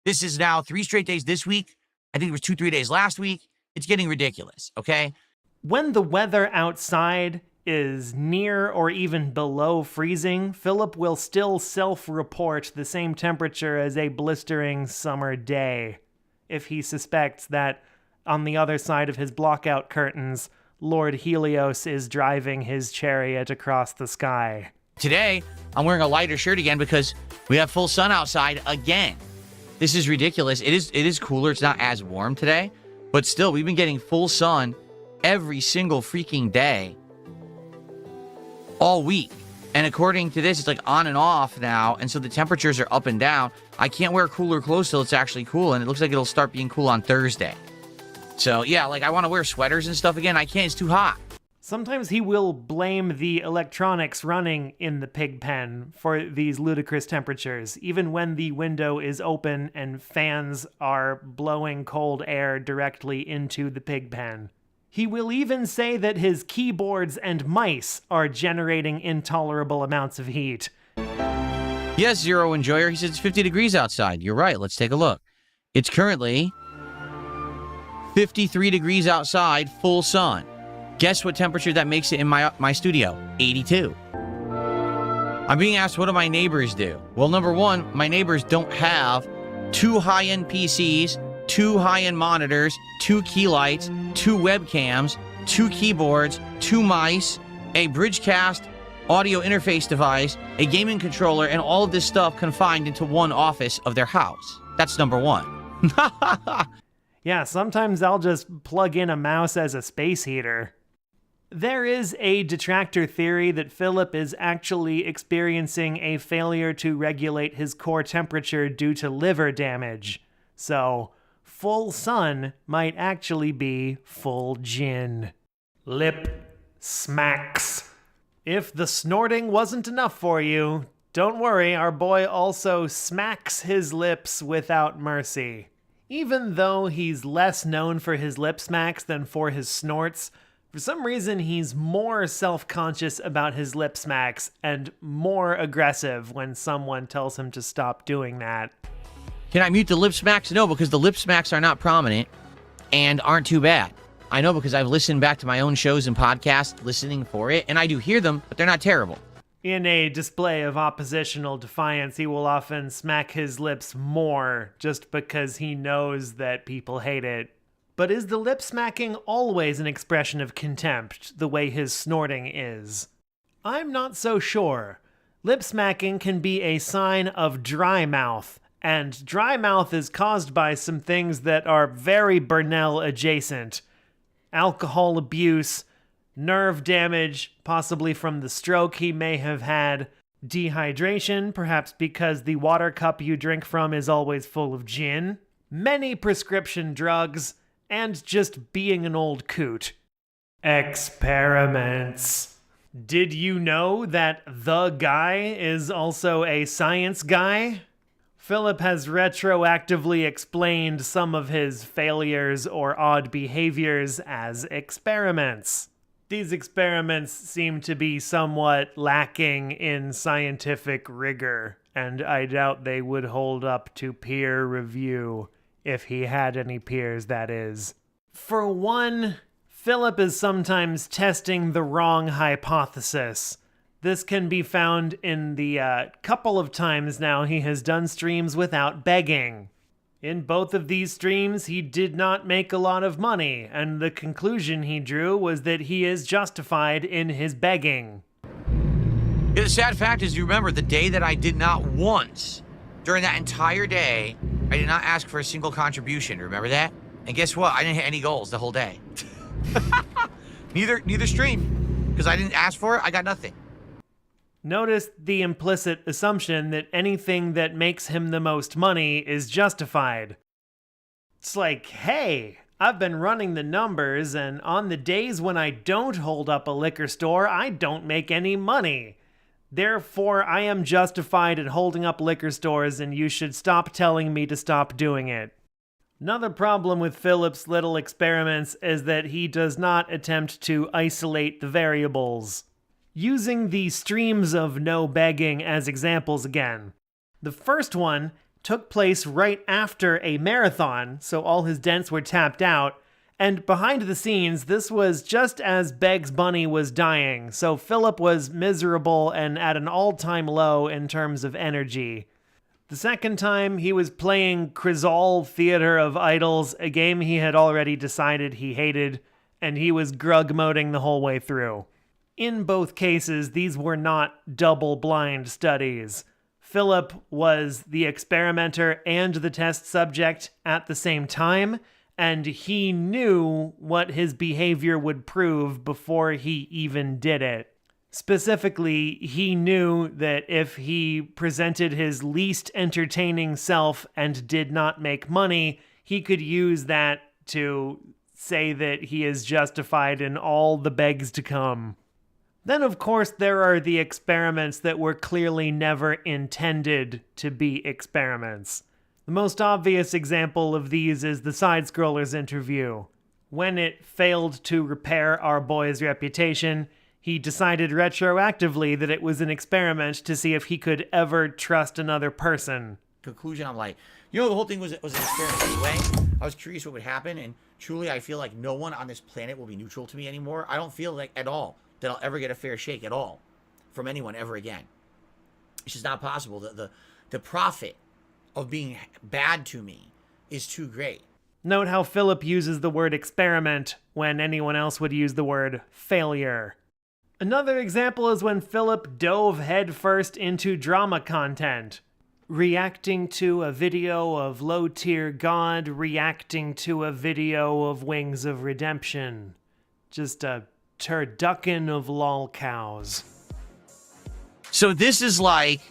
This is now 3 straight days this week. I think it was 2-3 days last week. It's getting ridiculous, okay? When the weather outside is near or even below freezing, Philip will still self-report the same temperature as a blistering summer day, if he suspects that on the other side of his blockout curtains, Lord Helios is driving his chariot across the sky. Today, I'm wearing a lighter shirt again because we have full sun outside again. This is ridiculous. It is cooler. It's not as warm today, but still, we've been getting full sun every single freaking day all week. And according to this, it's like on and off now, and so the temperatures are up and down. I can't wear cooler clothes till it's actually cool, and it looks like it'll start being cool on Thursday. So yeah, like I want to wear sweaters and stuff again. I can't. It's too hot. Sometimes he will blame the electronics running in the pig pen for these ludicrous temperatures, even when the window is open and fans are blowing cold air directly into the pig pen. He will even say that his keyboards and mice are generating intolerable amounts of heat. Yes, Zero Enjoyer, he says it's 50 degrees outside. You're right, let's take a look. It's currently 53 degrees outside, full sun. Guess what temperature that makes it in my studio? 82. I'm being asked, what do my neighbors do? Well, number one, my neighbors don't have 2 high-end PCs, 2 high-end monitors, 2 key lights, 2 webcams, 2 keyboards, 2 mice, a Bridgecast audio interface device, a gaming controller, and all of this stuff confined into one office of their house. That's number one. Yeah, sometimes I'll just plug in a mouse as a space heater. There is a detractor theory that Philip is actually experiencing a failure to regulate his core temperature due to liver damage. So, full sun might actually be full gin. Lip smacks. If the snorting wasn't enough for you, don't worry, our boy also smacks his lips without mercy. Even though he's less known for his lip smacks than for his snorts, for some reason he's more self-conscious about his lip smacks and more aggressive when someone tells him to stop doing that. Can I mute the lip smacks? No, because the lip smacks are not prominent and aren't too bad. I know because I've listened back to my own shows and podcasts listening for it, and I do hear them, but they're not terrible. In a display of oppositional defiance, he will often smack his lips more just because he knows that people hate it. But is the lip smacking always an expression of contempt, the way his snorting is? I'm not so sure. Lip smacking can be a sign of dry mouth, and dry mouth is caused by some things that are very Bernell adjacent. Alcohol abuse, nerve damage, possibly from the stroke he may have had, dehydration, perhaps because the water cup you drink from is always full of gin, many prescription drugs, and just being an old coot. Experiments. Did you know that the guy is also a science guy? Philip has retroactively explained some of his failures or odd behaviors as experiments. These experiments seem to be somewhat lacking in scientific rigor, and I doubt they would hold up to peer review, if he had any peers, that is. For one, Philip is sometimes testing the wrong hypothesis. This can be found in the couple of times now he has done streams without begging. In both of these streams, he did not make a lot of money, and the conclusion he drew was that he is justified in his begging. Yeah, the sad fact is, you remember the day that I did not once, during that entire day, I did not ask for a single contribution. Remember that? And guess what? I didn't hit any goals the whole day. Neither stream. Because I didn't ask for it, I got nothing. Notice the implicit assumption that anything that makes him the most money is justified. It's like, hey, I've been running the numbers, and on the days when I don't hold up a liquor store, I don't make any money. Therefore, I am justified in holding up liquor stores, and you should stop telling me to stop doing it. Another problem with Philip's little experiments is that he does not attempt to isolate the variables. Using the streams of no begging as examples again. The first one took place right after a marathon, so all his dents were tapped out, and behind the scenes, this was just as Beg's Bunny was dying, so Philip was miserable and at an all-time low in terms of energy. The second time, he was playing Crizal Theater of Idols, a game he had already decided he hated, and he was grug-moding the whole way through. In both cases, these were not double-blind studies. Philip was the experimenter and the test subject at the same time, and he knew what his behavior would prove before he even did it. Specifically, he knew that if he presented his least entertaining self and did not make money, he could use that to say that he is justified in all the begs to come. Then, of course, there are the experiments that were clearly never intended to be experiments. The most obvious example of these is the Side-Scroller's interview. When it failed to repair our boy's reputation, he decided retroactively that it was an experiment to see if he could ever trust another person. Conclusion, I'm like, the whole thing was an experiment anyway. I was curious what would happen, and truly I feel like no one on this planet will be neutral to me anymore. I don't feel like at all that I'll ever get a fair shake at all from anyone ever again. It's just not possible. The profit of being bad to me is too great. Note how Philip uses the word experiment when anyone else would use the word failure. Another example is when Philip dove headfirst into drama content. Reacting to a video of low-tier God, reacting to a video of Wings of Redemption. Just a turducken of lol cows. So this is like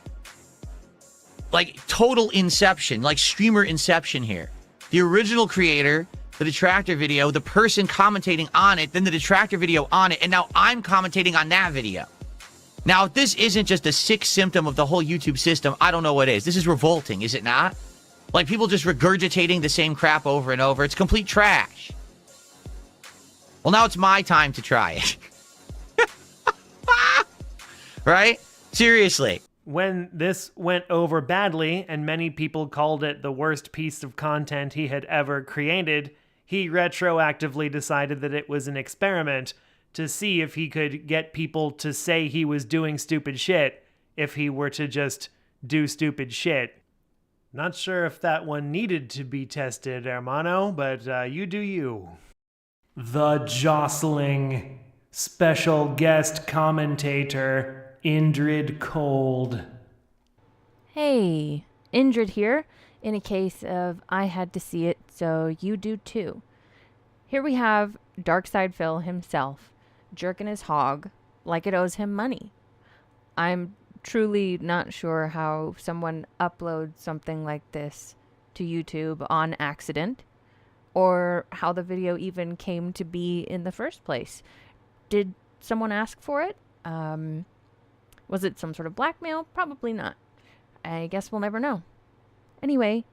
total inception, like streamer inception here. The original creator, the detractor video, the person commentating on it, then the detractor video on it, and now I'm commentating on that video. Now, if this isn't just a sick symptom of the whole YouTube system, I don't know what is. This is revolting, is it not? Like people just regurgitating the same crap over and over. It's complete trash. Well, now it's my time to try it. Right? Seriously. When this went over badly, and many people called it the worst piece of content he had ever created, he retroactively decided that it was an experiment to see if he could get people to say he was doing stupid shit if he were to just do stupid shit. Not sure if that one needed to be tested, hermano, but you do you. The jostling special guest commentator, Indrid Cold. Hey, Indrid here, in a case of I had to see it, so you do too. Here we have Darkside Phil himself, jerking his hog like it owes him money. I'm truly not sure how someone uploads something like this to YouTube on accident, or how the video even came to be in the first place. Did someone ask for it? Was it some sort of blackmail? Probably not. I guess we'll never know. Anyway,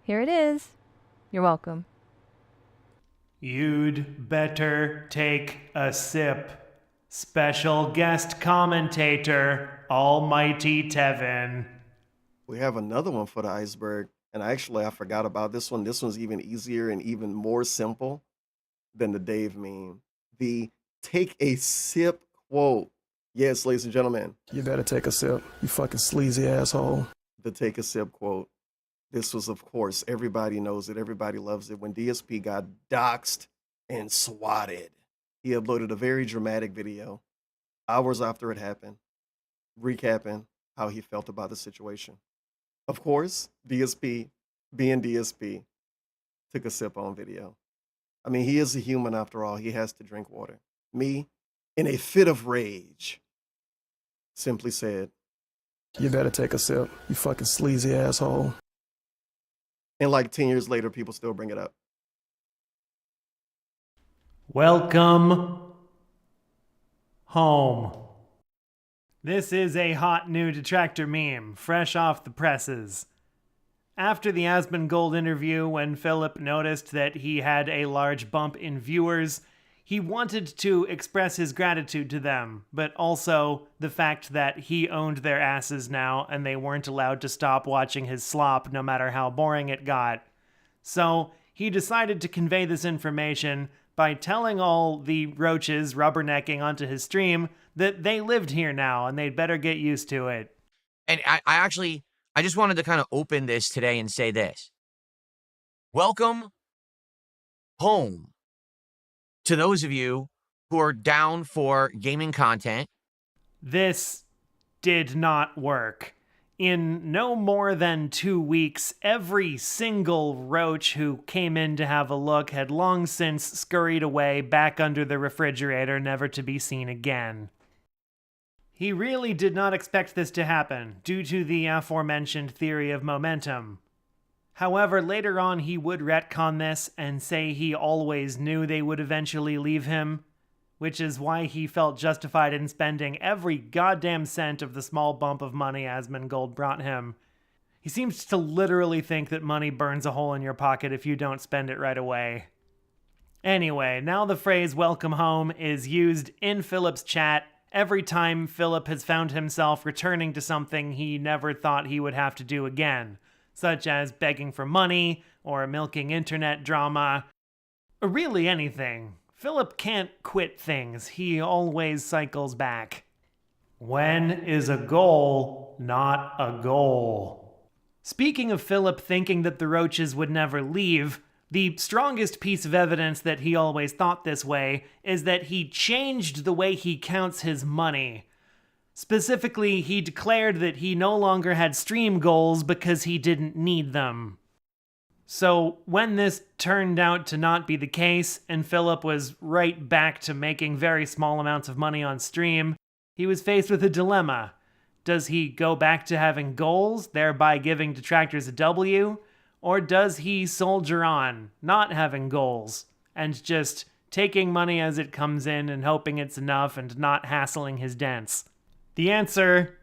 here it is. You're welcome. You'd better take a sip. Special guest commentator, Almighty Tevin. We have another one for the Iceberg, and I forgot about this one. This one's even easier and even more simple than the Dave meme. The take a sip quote. Yes, ladies and gentlemen. You better take a sip, you fucking sleazy asshole. The take a sip quote. This was, of course, everybody knows it. Everybody loves it. When DSP got doxxed and swatted, he uploaded a very dramatic video hours after it happened, recapping how he felt about the situation. Of course, DSP, being DSP, took a sip on video. I mean, he is a human after all. He has to drink water. Me, in a fit of rage, simply said, you better take a sip, you fucking sleazy asshole. And like 10 years later, people still bring it up. Welcome home. This is a hot new detractor meme, fresh off the presses. After the Asmongold interview, when Philip noticed that he had a large bump in viewers, he wanted to express his gratitude to them, but also the fact that he owned their asses now and they weren't allowed to stop watching his slop no matter how boring it got. So he decided to convey this information by telling all the roaches rubbernecking onto his stream that they lived here now and they'd better get used to it. And I just wanted to kind of open this today and say this. Welcome home to those of you who are down for gaming content. This did not work. In no more than 2 weeks, every single roach who came in to have a look had long since scurried away back under the refrigerator, never to be seen again. He really did not expect this to happen, due to the aforementioned theory of momentum. However, later on he would retcon this and say he always knew they would eventually leave him, which is why he felt justified in spending every goddamn cent of the small bump of money Asmongold brought him. He seems to literally think that money burns a hole in your pocket if you don't spend it right away. Anyway, now the phrase welcome home is used in Philip's chat every time Philip has found himself returning to something he never thought he would have to do again, such as begging for money or milking internet drama, or really anything. Philip can't quit things. He always cycles back. When is a goal not a goal? Speaking of Philip thinking that the roaches would never leave, the strongest piece of evidence that he always thought this way is that he changed the way he counts his money. Specifically, he declared that he no longer had stream goals because he didn't need them. So when this turned out to not be the case, and Philip was right back to making very small amounts of money on stream, he was faced with a dilemma. Does he go back to having goals, thereby giving detractors a W? Or does he soldier on, not having goals, and just taking money as it comes in and hoping it's enough and not hassling his dents? The answer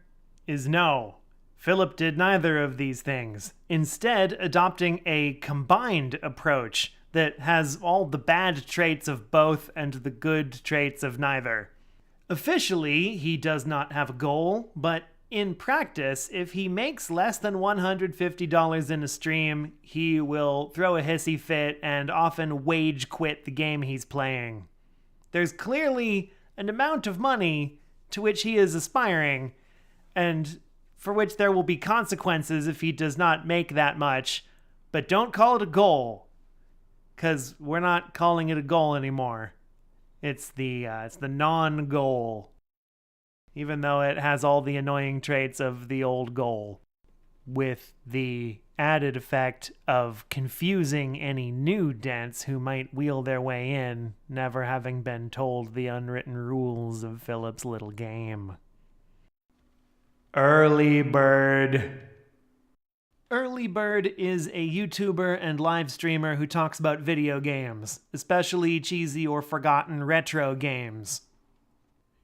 is no. Philip did neither of these things, instead adopting a combined approach that has all the bad traits of both and the good traits of neither. Officially, he does not have a goal, but in practice, if he makes less than $150 in a stream, he will throw a hissy fit and often wage quit the game he's playing. There's clearly an amount of money to which he is aspiring, and for which there will be consequences if he does not make that much, but don't call it a goal, because we're not calling it a goal anymore. It's the non-goal, even though it has all the annoying traits of the old goal, with the added effect of confusing any new dents who might wheel their way in, never having been told the unwritten rules of Philip's little game. EarlyBird. EarlyBird is a YouTuber and live streamer who talks about video games, especially cheesy or forgotten retro games.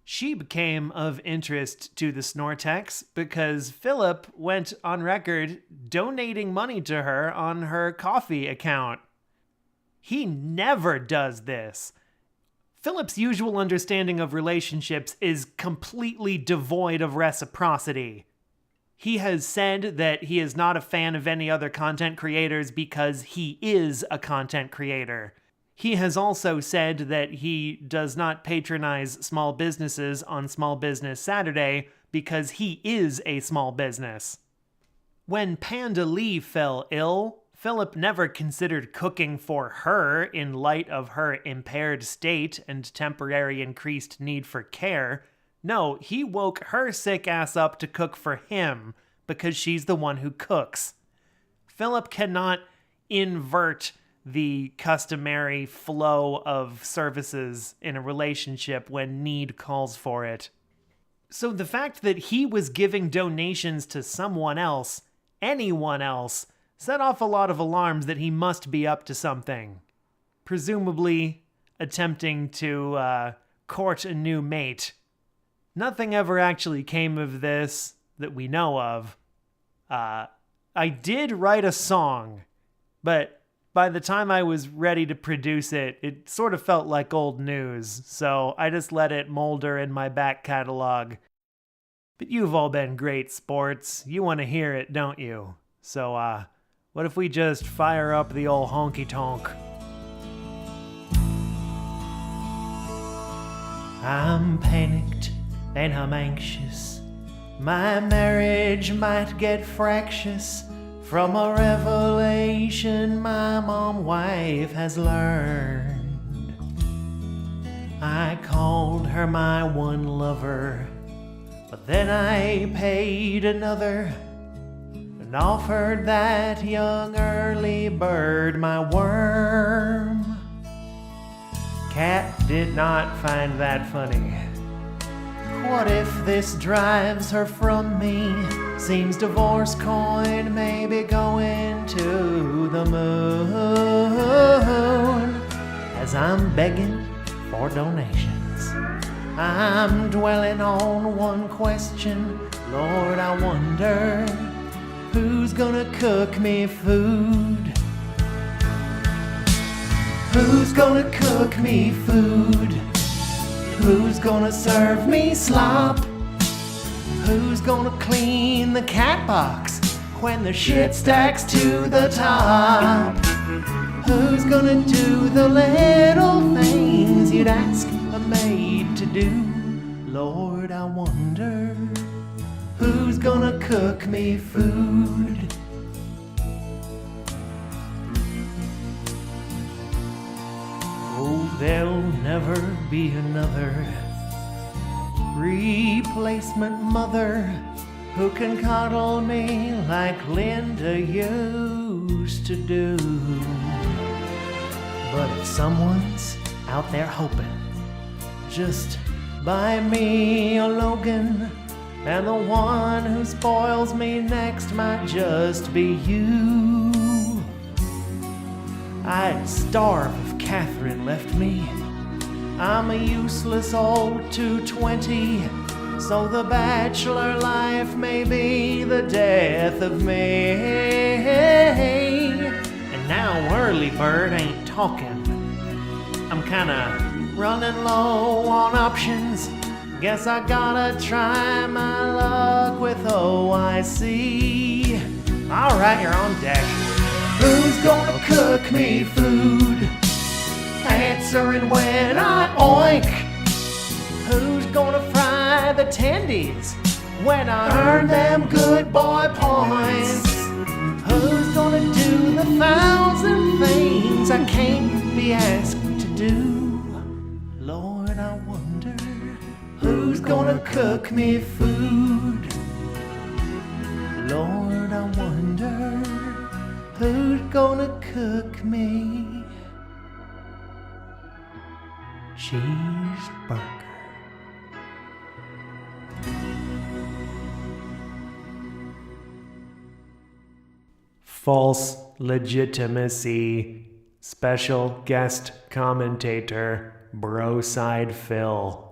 She became of interest to the Snortex because Philip went on record donating money to her on her coffee account. He never does this. Philip's usual understanding of relationships is completely devoid of reciprocity. He has said that he is not a fan of any other content creators because he is a content creator. He has also said that he does not patronize small businesses on Small Business Saturday because he is a small business. When Panda Lee fell ill, Philip never considered cooking for her in light of her impaired state and temporary increased need for care. No, he woke her sick ass up to cook for him because she's the one who cooks. Philip cannot invert the customary flow of services in a relationship when need calls for it. So the fact that he was giving donations to someone else, anyone else, set off a lot of alarms that he must be up to something. Presumably attempting to court a new mate. nothing ever actually came of this that we know of. I did write a song, but by the time I was ready to produce it, it sort of felt like old news, so I just let it molder in my back catalog. But you've all been great sports. You want to hear it, don't you? So, what if we just fire up the old honky-tonk? I'm panicked and I'm anxious. My marriage might get fractious from a revelation my mom wife has learned. I called her my one lover, but then I paid another and offered that young early bird my worm. Cat did not find that funny. What if this drives her from me? Seems divorce coin may be going to the moon. As I'm begging for donations, I'm dwelling on one question. Lord, I wonder who's gonna cook me food? Who's gonna cook me food? Who's gonna serve me slop? Who's gonna clean the cat box when the shit stacks to the top? Who's gonna do the little things you'd ask a maid to do? Lord, I wonder who's gonna cook me food? Oh, there'll never be another replacement mother who can cuddle me like Linda used to do. But if someone's out there hoping, just buy me a Logan, and the one who spoils me next might just be you. I'd starve if Catherine left me. I'm a useless old 220, so the bachelor life may be the death of me. And now EarlyBird ain't talking. I'm kinda running low on options. Guess I gotta try my luck with OIC. Alright, you're on deck. Who's gonna cook me food? Answering when I oink. Who's gonna fry the tendies when I earn them good boy points? Who's gonna do the 1,000 things I can't be asked to do? Lord, I wonder who's gonna cook me food? Lord, I wonder who's gonna cook me cheeseburger? False legitimacy. Special guest commentator, Broside Phil.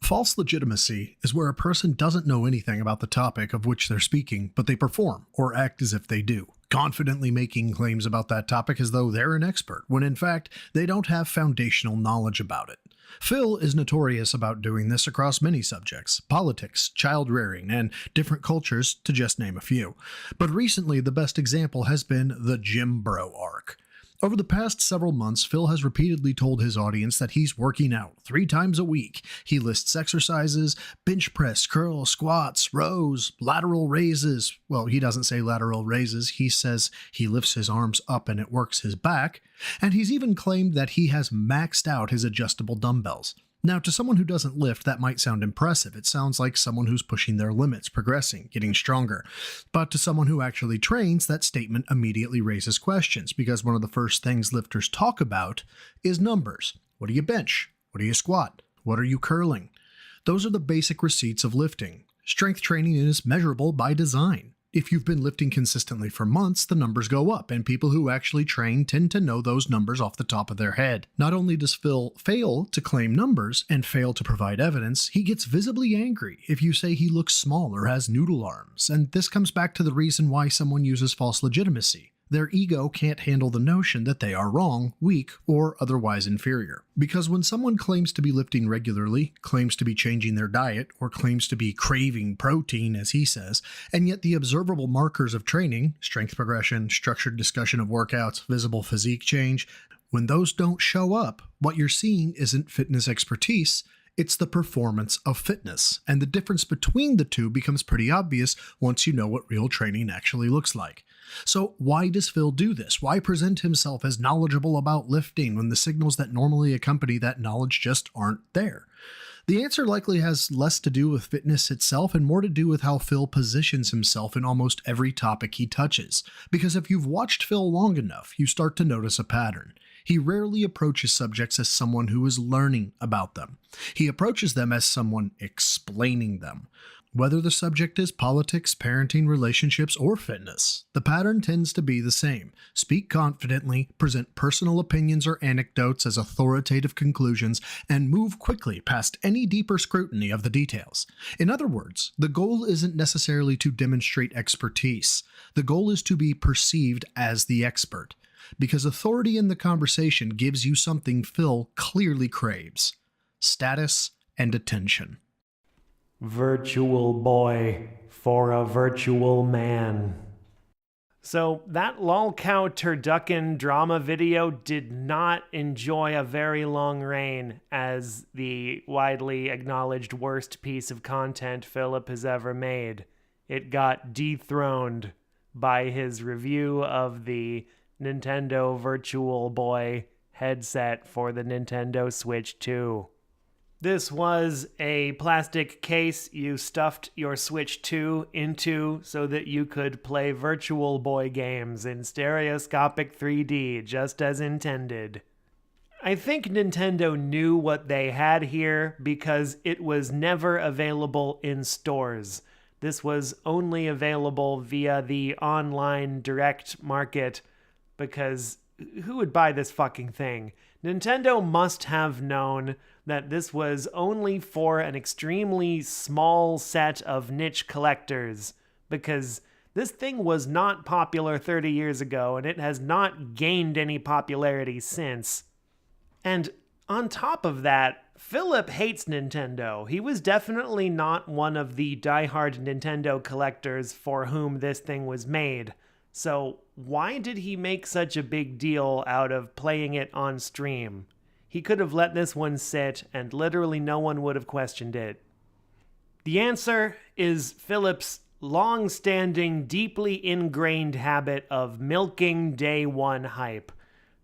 False legitimacy is where a person doesn't know anything about the topic of which they're speaking, but they perform or act as if they do, confidently making claims about that topic as though they're an expert, when in fact they don't have foundational knowledge about it. Phil is notorious about doing this across many subjects: politics, child rearing, and different cultures, to just name a few. But recently, the best example has been the Gym Bro arc. Over the past several months, Phil has repeatedly told his audience that he's working out 3 times a week. He lists exercises: bench press, curls, squats, rows, lateral raises. Well, he doesn't say lateral raises. He says he lifts his arms up and it works his back. And he's even claimed that he has maxed out his adjustable dumbbells. Now, to someone who doesn't lift, that might sound impressive. It sounds like someone who's pushing their limits, progressing, getting stronger. But to someone who actually trains, that statement immediately raises questions, because one of the first things lifters talk about is numbers. What do you bench? What do you squat? What are you curling? Those are the basic receipts of lifting. Strength training is measurable by design. If you've been lifting consistently for months, the numbers go up, and people who actually train tend to know those numbers off the top of their head. Not only does Phil fail to claim numbers and fail to provide evidence, he gets visibly angry if you say he looks small or has noodle arms, and this comes back to the reason why someone uses false legitimacy. Their ego can't handle the notion that they are wrong, weak, or otherwise inferior. Because when someone claims to be lifting regularly, claims to be changing their diet, or claims to be craving protein, as he says, and yet the observable markers of training, strength progression, structured discussion of workouts, visible physique change, when those don't show up, what you're seeing isn't fitness expertise, it's the performance of fitness, and the difference between the two becomes pretty obvious once you know what real training actually looks like. So why does Phil do this? Why present himself as knowledgeable about lifting when the signals that normally accompany that knowledge just aren't there? The answer likely has less to do with fitness itself and more to do with how Phil positions himself in almost every topic he touches. Because if you've watched Phil long enough, you start to notice a pattern. He rarely approaches subjects as someone who is learning about them. He approaches them as someone explaining them. Whether the subject is politics, parenting, relationships, or fitness, the pattern tends to be the same. Speak confidently, present personal opinions or anecdotes as authoritative conclusions, and move quickly past any deeper scrutiny of the details. In other words, the goal isn't necessarily to demonstrate expertise. The goal is to be perceived as the expert. Because authority in the conversation gives you something Phil clearly craves: status and attention. Virtual boy for a virtual man. So that lolcow turducken drama video did not enjoy a very long reign as the widely acknowledged worst piece of content Philip has ever made. It got dethroned by his review of the Nintendo Virtual Boy headset for the Nintendo Switch 2. This was a plastic case you stuffed your Switch 2 into so that you could play Virtual Boy games in stereoscopic 3D, just as intended. I think Nintendo knew what they had here because it was never available in stores. This was only available via the online direct market because who would buy this fucking thing? Nintendo must have known that this was only for an extremely small set of niche collectors, because this thing was not popular 30 years ago and it has not gained any popularity since. And on top of that, Philip hates Nintendo. He was definitely not one of the diehard Nintendo collectors for whom this thing was made. So why did he make such a big deal out of playing it on stream? He could have let this one sit and literally no one would have questioned it. The answer is Philip's long-standing, deeply ingrained habit of milking day one hype.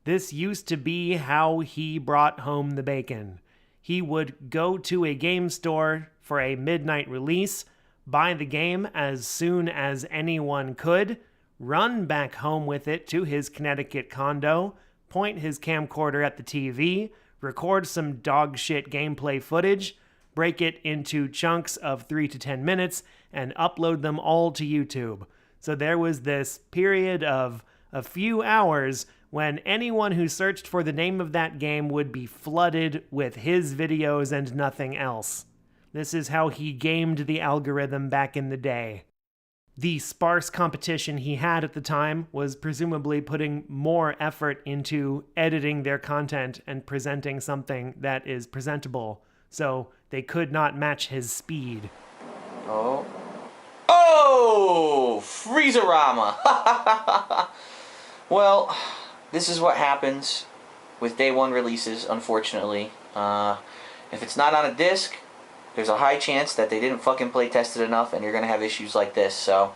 This used to be how he brought home the bacon. He would go to a game store for a midnight release, buy the game as soon as anyone could, run back home with it to his Connecticut condo, point his camcorder at the TV, record some dog shit gameplay footage, break it into chunks of 3 to 10 minutes, and upload them all to YouTube. So there was this period of a few hours when anyone who searched for the name of that game would be flooded with his videos and nothing else. This is how he gamed the algorithm back in the day. The sparse competition he had at the time was presumably putting more effort into editing their content and presenting something that is presentable, so they could not match his speed. Oh, Freezerama! Well, this is what happens with day one releases, unfortunately. If it's not on a disc, there's a high chance that they didn't fucking play test it enough and you're gonna have issues like this, so.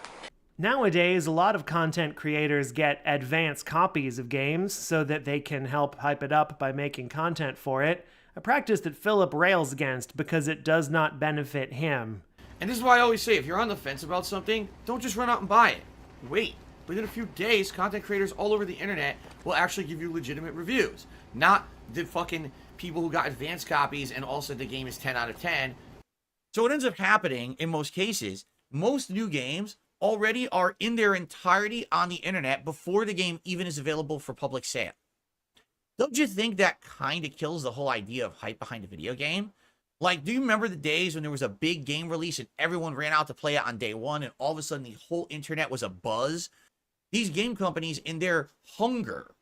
Nowadays, a lot of content creators get advanced copies of games so that they can help hype it up by making content for it, a practice that Philip rails against because it does not benefit him. And this is why I always say, if you're on the fence about something, don't just run out and buy it. Wait. Within a few days, content creators all over the internet will actually give you legitimate reviews. Not the fucking people who got advanced copies and all said the game is 10 out of 10. So what ends up happening in most cases, most new games already are in their entirety on the internet before the game even is available for public sale. Don't you think that kind of kills the whole idea of hype behind a video game? Like, do you remember the days when there was a big game release and everyone ran out to play it on day one and all of a sudden the whole internet was abuzz? These game companies, in their hunger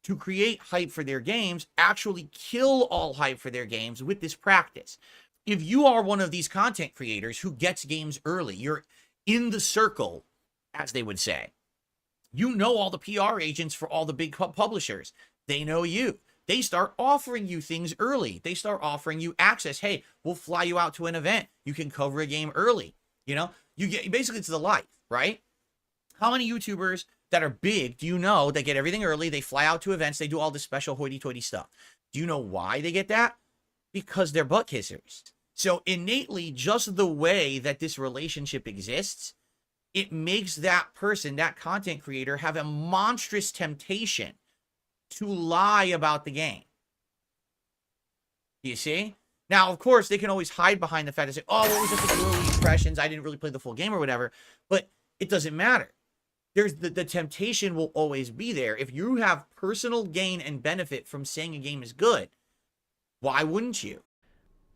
to create hype for their games, actually kill all hype for their games with this practice. If you are one of these content creators who gets games early, you're in the circle, as they would say. You know all the PR agents for all the big publishers. They know you. They start offering you things early. They start offering you access. Hey, we'll fly you out to an event. You can cover a game early. You know, you get basically, it's the life, right? How many YouTubers that are big do you know that get everything early? They fly out to events. They do all this special hoity-toity stuff. Do you know why they get that? Because they're butt kissers. So innately, just the way that this relationship exists, it makes that person, that content creator, have a monstrous temptation to lie about the game. You see? Now, of course, they can always hide behind the fact and say, oh, what was just the early impressions? I didn't really play the full game or whatever. But it doesn't matter. There's the temptation will always be there. If you have personal gain and benefit from saying a game is good, why wouldn't you?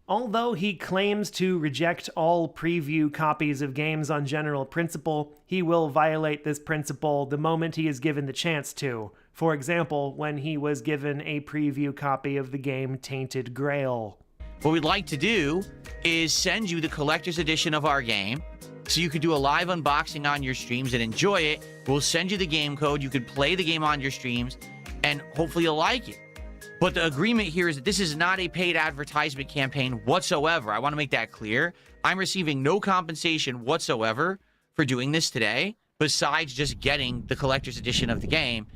Although he claims to reject all preview copies of games on general principle, he will violate this principle the moment he is given the chance to. For example, when he was given a preview copy of the game Tainted Grail. What we'd like to do is send you the collector's edition of our game, so you could do a live unboxing on your streams and enjoy it. We'll send you the game code. You could play the game on your streams, and hopefully you'll like it. But the agreement here is that this is not a paid advertisement campaign whatsoever. I want to make that clear. I'm receiving no compensation whatsoever for doing this today, besides just getting the collector's edition of the game.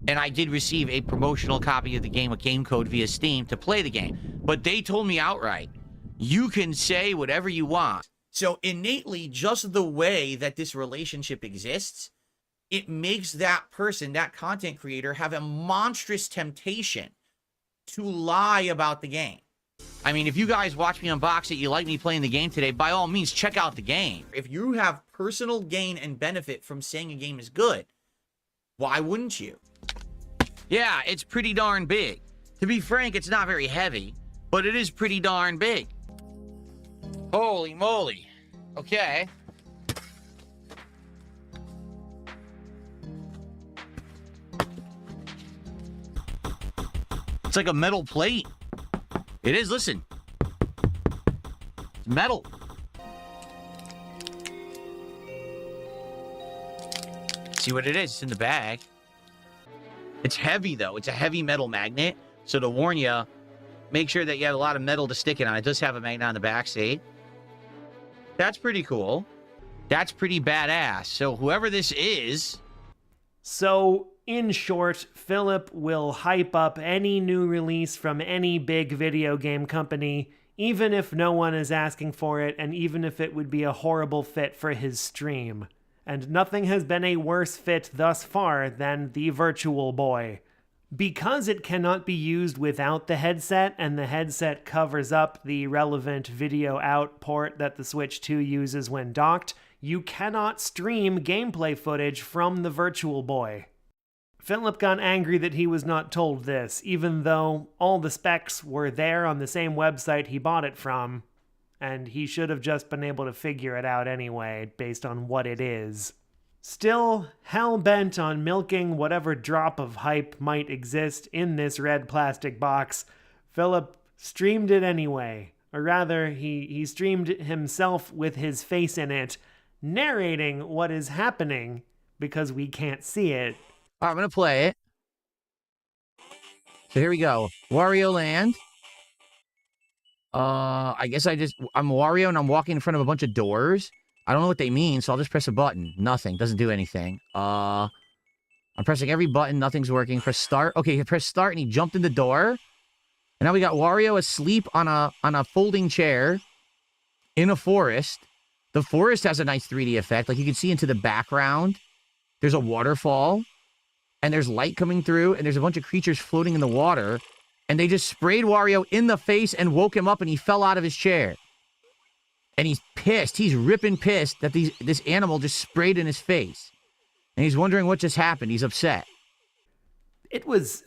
And I did receive a promotional copy of the game, a game code via Steam to play the game. But they told me outright, you can say whatever you want. So innately, just the way that this relationship exists, it makes that person, that content creator, have a monstrous temptation to lie about the game. I mean, if you guys watch me unbox it, you like me playing the game today, by all means, check out the game. If you have personal gain and benefit from saying a game is good, why wouldn't you? Yeah, it's pretty darn big. To be frank, it's not very heavy, but it is pretty darn big. Holy moly. Okay. It's like a metal plate. It is, listen. It's metal. See what it is? It's in the bag. It's heavy, though. It's a heavy metal magnet. So to warn you, make sure that you have a lot of metal to stick it on. It does have a magnet on the back, see? That's pretty cool. That's pretty badass. So whoever this is... So, in short, Philip will hype up any new release from any big video game company, even if no one is asking for it, and even if it would be a horrible fit for his stream. And nothing has been a worse fit thus far than the Virtual Boy. Because it cannot be used without the headset, and the headset covers up the relevant video out port that the Switch 2 uses when docked, you cannot stream gameplay footage from the Virtual Boy. Philip got angry that he was not told this, even though all the specs were there on the same website he bought it from, and he should have just been able to figure it out anyway, based on what it is. Still, hell-bent on milking whatever drop of hype might exist in this red plastic box, Philip streamed it anyway. Or rather, he streamed himself with his face in it, narrating what is happening, because we can't see it. All right, I'm going to play it. So here we go. Wario Land. I guess I'm Wario and I'm walking in front of a bunch of doors. I don't know what they mean, so I'll just press a button. Nothing. Doesn't do anything. I'm pressing every button. Nothing's working. Press start. Okay, he pressed start and he jumped in the door. And now we got Wario asleep on a folding chair in a forest. The forest has a nice 3D effect. Like you can see into the background. There's a waterfall. And there's light coming through. And there's a bunch of creatures floating in the water. And they just sprayed Wario in the face and woke him up and he fell out of his chair. And he's pissed. He's ripping pissed that this animal just sprayed in his face. And he's wondering what just happened. He's upset. It was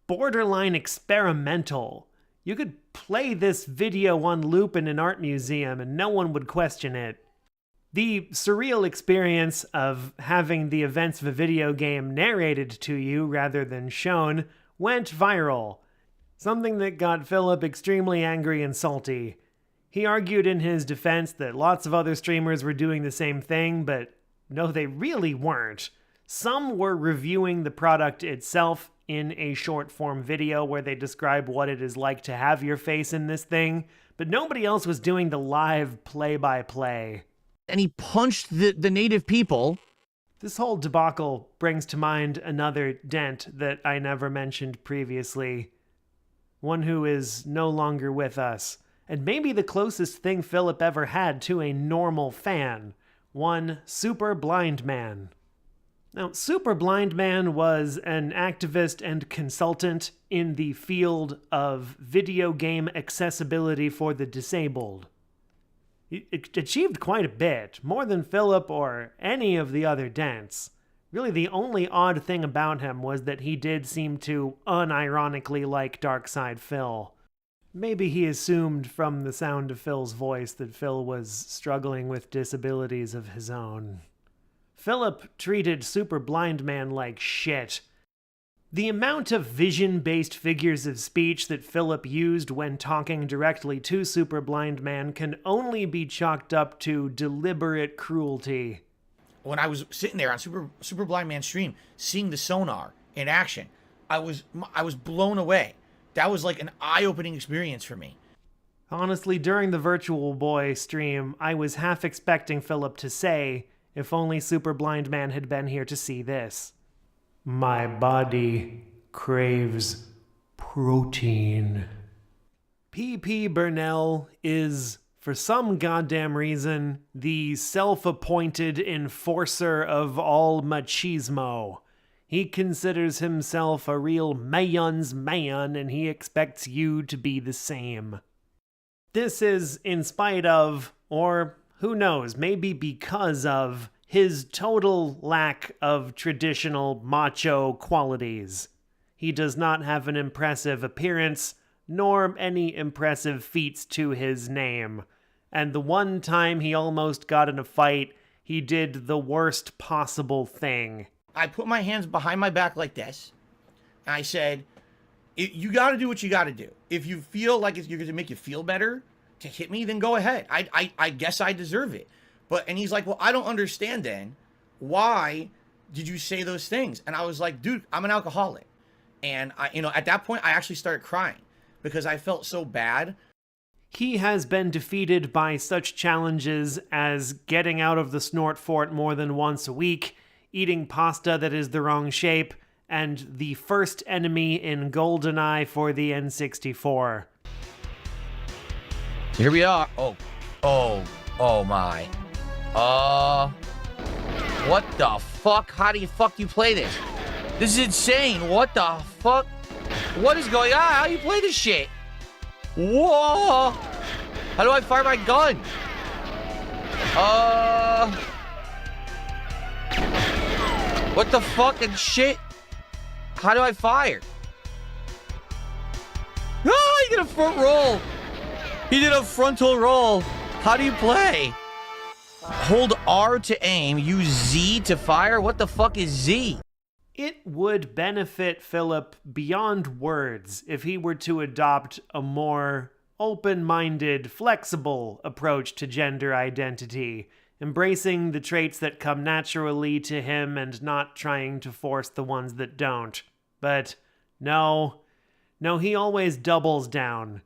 borderline experimental. You could play this video on loop in an art museum and no one would question it. The surreal experience of having the events of a video game narrated to you rather than shown went viral. Something that got Philip extremely angry and salty. He argued in his defense that lots of other streamers were doing the same thing, but no, they really weren't. Some were reviewing the product itself in a short-form video where they describe what it is like to have your face in this thing, but nobody else was doing the live play-by-play. And he punched the native people. This whole debacle brings to mind another dent that I never mentioned previously. One who is no longer with us, and maybe the closest thing Philip ever had to a normal fan. One Super Blind Man. Now, Super Blind Man was an activist and consultant in the field of video game accessibility for the disabled. He achieved quite a bit, more than Philip or any of the other dents. Really, the only odd thing about him was that he did seem to unironically like Darkside Phil. Maybe he assumed from the sound of Phil's voice that Phil was struggling with disabilities of his own. Philip treated Super Blind Man like shit. The amount of vision-based figures of speech that Philip used when talking directly to Super Blind Man can only be chalked up to deliberate cruelty. When I was sitting there on Super Blind Man stream, seeing the sonar in action, I was blown away. That was like an eye-opening experience for me. Honestly, during the Virtual Boy stream, I was half expecting Philip to say, if only Super Blind Man had been here to see this. My body craves protein. PP Bernell is, for some goddamn reason, the self-appointed enforcer of all machismo. He considers himself a real man's man, and he expects you to be the same. This is in spite of, or who knows, maybe because of, his total lack of traditional macho qualities. He does not have an impressive appearance, nor any impressive feats to his name. And the one time he almost got in a fight, he did the worst possible thing. I put my hands behind my back like this, and I said, you gotta do what you gotta do. If you feel like you're gonna make you feel better to hit me, then go ahead. I guess I deserve it. And he's like, well, I don't understand then. Why did you say those things? And I was like, dude, I'm an alcoholic. And at that point, I actually started crying because I felt so bad. He has been defeated by such challenges as getting out of the Snort Fort more than once a week, eating pasta that is the wrong shape, and the first enemy in GoldenEye for the N64. Here we are. Oh my. What the fuck? How do you play this? This is insane. What the fuck? What is going on? How do you play this shit? Whoa! How do I fire my gun? What the fucking shit? How do I fire? Oh, he did a front roll. He did a frontal roll. How do you play? Hold R to aim, use Z to fire? What the fuck is Z? It would benefit Philip beyond words if he were to adopt a more open-minded, flexible approach to gender identity, embracing the traits that come naturally to him and not trying to force the ones that don't. But no, he always doubles down.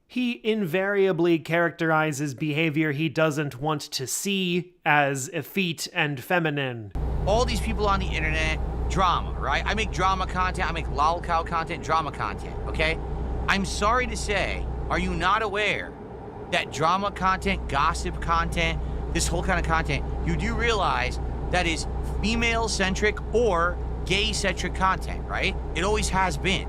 He invariably characterizes behavior he doesn't want to see as effete and feminine. All these people on the internet, drama, right? I make drama content, I make lolcow content, drama content, okay? I'm sorry to say, are you not aware that drama content, gossip content, this whole kind of content, you do realize that is female-centric or gay-centric content, right? It always has been.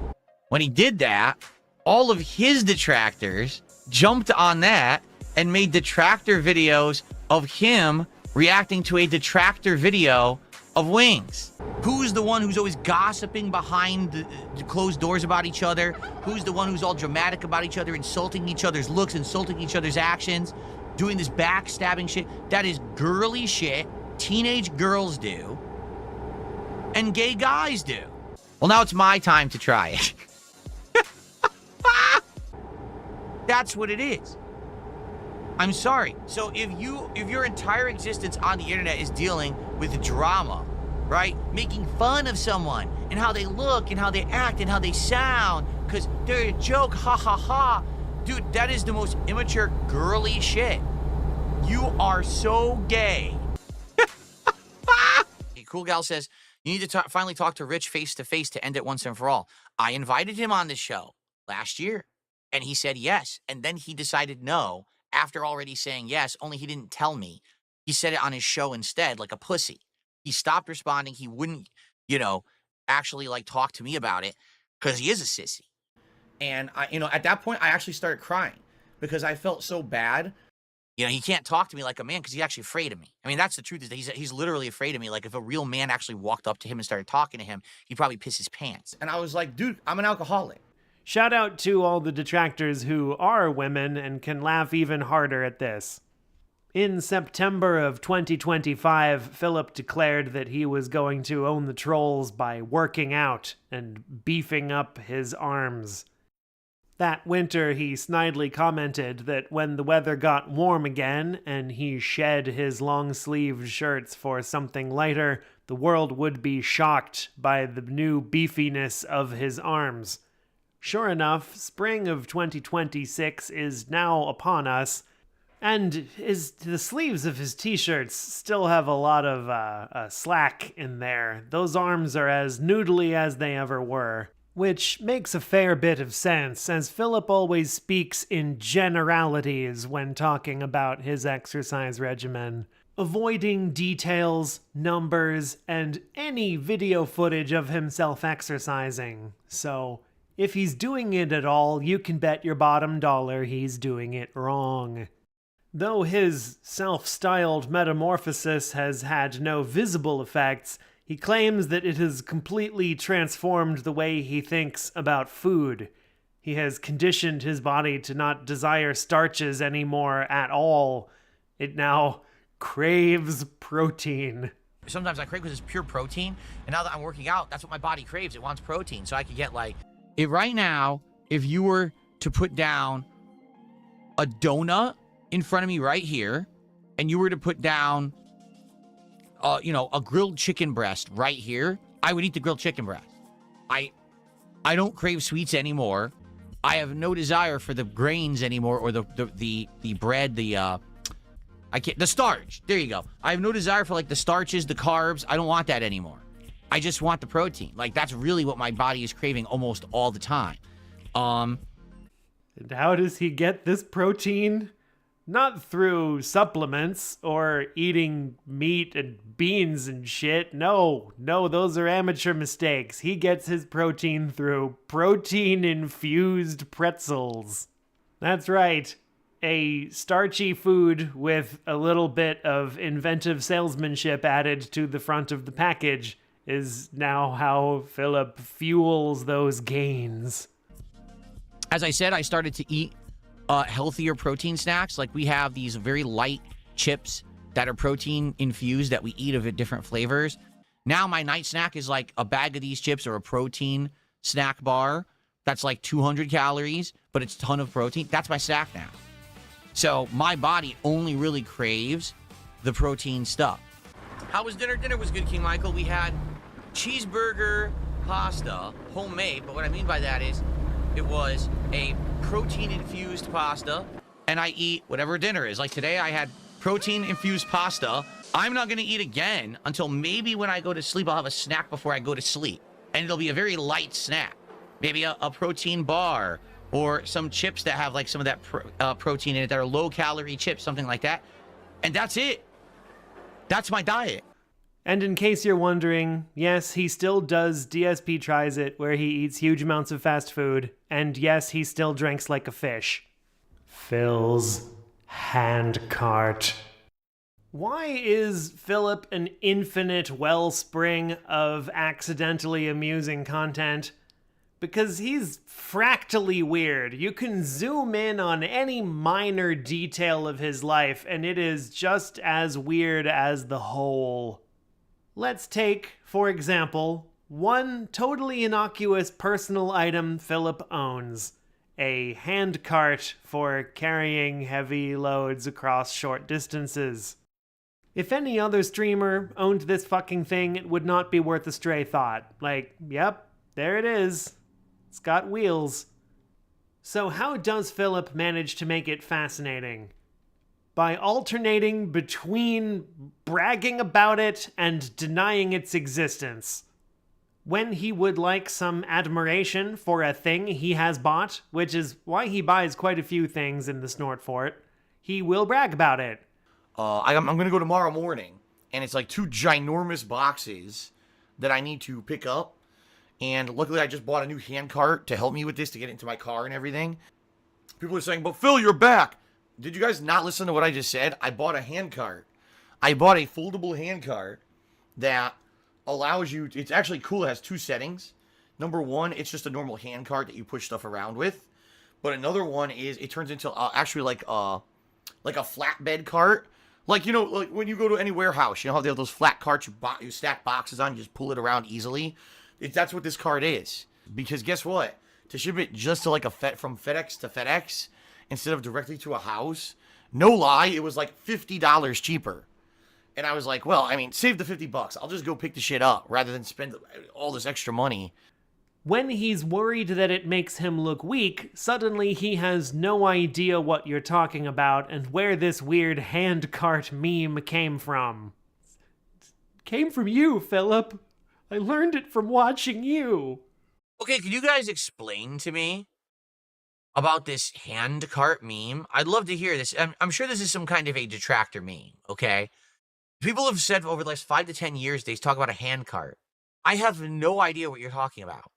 When he did that, all of his detractors jumped on that and made detractor videos of him reacting to a detractor video of Wings. Who's the one who's always gossiping behind the closed doors about each other? Who's the one who's all dramatic about each other, insulting each other's looks, insulting each other's actions, doing this backstabbing shit? That is girly shit teenage girls do and gay guys do. Well, now it's my time to try it. That's what it is. I'm sorry. So if your entire existence on the internet is dealing with drama, right? Making fun of someone and how they look and how they act and how they sound because they're a joke, ha ha ha. Dude, that is the most immature girly shit. You are so gay. A cool gal says, you need to finally talk to Rich face to face to end it once and for all. I invited him on the show last year and he said yes. And then he decided no after already saying yes, only he didn't tell me. He said it on his show instead, like a pussy. He stopped responding. He wouldn't, actually like talk to me about it because he is a sissy. And at that point, I actually started crying because I felt so bad. He can't talk to me like a man because he's actually afraid of me. I mean, that's the truth, is that he's literally afraid of me. Like, if a real man actually walked up to him and started talking to him, he'd probably piss his pants. And I was like, dude, I'm an alcoholic. Shout out to all the detractors who are women and can laugh even harder at this. In September of 2025, Philip declared that he was going to own the trolls by working out and beefing up his arms. That winter, he snidely commented that when the weather got warm again and he shed his long-sleeved shirts for something lighter, the world would be shocked by the new beefiness of his arms. Sure enough, spring of 2026 is now upon us, and the sleeves of his t-shirts still have a lot of slack in there. Those arms are as noodly as they ever were. Which makes a fair bit of sense, as Philip always speaks in generalities when talking about his exercise regimen, avoiding details, numbers, and any video footage of himself exercising. So, if he's doing it at all, you can bet your bottom dollar he's doing it wrong. Though his self-styled metamorphosis has had no visible effects, he claims that it has completely transformed the way he thinks about food. He has conditioned his body to not desire starches anymore at all. It now craves protein. Sometimes I crave because it's pure protein, and now that I'm working out, that's what my body craves. It wants protein, so I could get right now, if you were to put down a donut in front of me right here, and you were to put down a grilled chicken breast right here, I would eat the grilled chicken breast. I don't crave sweets anymore. I have no desire for the grains anymore, or the bread, the starch. There you go. I have no desire for the starches, the carbs. I don't want that anymore. I just want the protein. That's really what my body is craving almost all the time. And how does he get this protein? Not through supplements or eating meat and beans and shit. No, those are amateur mistakes. He gets his protein through protein-infused pretzels. That's right. A starchy food with a little bit of inventive salesmanship added to the front of the package is now how Philip fuels those gains. As I said, I started to eat healthier protein snacks. We have these very light chips that are protein infused that we eat of different flavors. Now my night snack is a bag of these chips or a protein snack bar that's 200 calories, but it's a ton of protein. That's my snack now. So my body only really craves the protein stuff. How was dinner? Dinner was good, King Michael. We had cheeseburger pasta, homemade, but what I mean by that is it was a protein-infused pasta, and I eat whatever dinner is. Today, I had protein-infused pasta. I'm not going to eat again until maybe when I go to sleep. I'll have a snack before I go to sleep, and it'll be a very light snack. Maybe a protein bar or some chips that have some of that protein in it that are low-calorie chips, something like that. And that's it. That's my diet. And in case you're wondering, yes, he still does DSP Tries It, where he eats huge amounts of fast food, and yes, he still drinks like a fish. Phil's handcart. Why is Philip an infinite wellspring of accidentally amusing content? Because he's fractally weird. You can zoom in on any minor detail of his life, and it is just as weird as the whole. Let's take, for example, one totally innocuous personal item Philip owns. A handcart for carrying heavy loads across short distances. If any other streamer owned this fucking thing, it would not be worth a stray thought. Like, yep, there it is. It's got wheels. So how does Philip manage to make it fascinating? By alternating between bragging about it and denying its existence. When he would like some admiration for a thing he has bought, which is why he buys quite a few things in the Snort Fort, he will brag about it. I'm going to go tomorrow morning, and it's like 2 ginormous boxes that I need to pick up. And luckily, I just bought a new handcart to help me with this, to get into my car and everything. People are saying, but Phil, you're back. Did you guys not listen to what I just said? I bought a handcart. I bought a foldable handcart that allows you, it's actually cool. It has 2 settings. Number 1, it's just a normal handcart that you push stuff around with. But another one is, it turns into actually like a flatbed cart. Like, you know, like when you go to any warehouse, you know how they have those flat carts you stack boxes on, you just pull it around easily? That's what this cart is. Because guess what? To ship it just to like from FedEx to FedEx, instead of directly to a house, no lie, it was like $50 cheaper. And I was like, well, I mean, save the $50. I'll just go pick the shit up rather than spend all this extra money. When he's worried that it makes him look weak, suddenly he has no idea what you're talking about and where this weird handcart meme came from. It came from you, Philip. I learned it from watching you. Okay, can you guys explain to me about this handcart meme? I'd love to hear this. I'm sure this is some kind of a detractor meme, okay? People have said over the last 5 to 10 years, they talk about a handcart. I have no idea what you're talking about.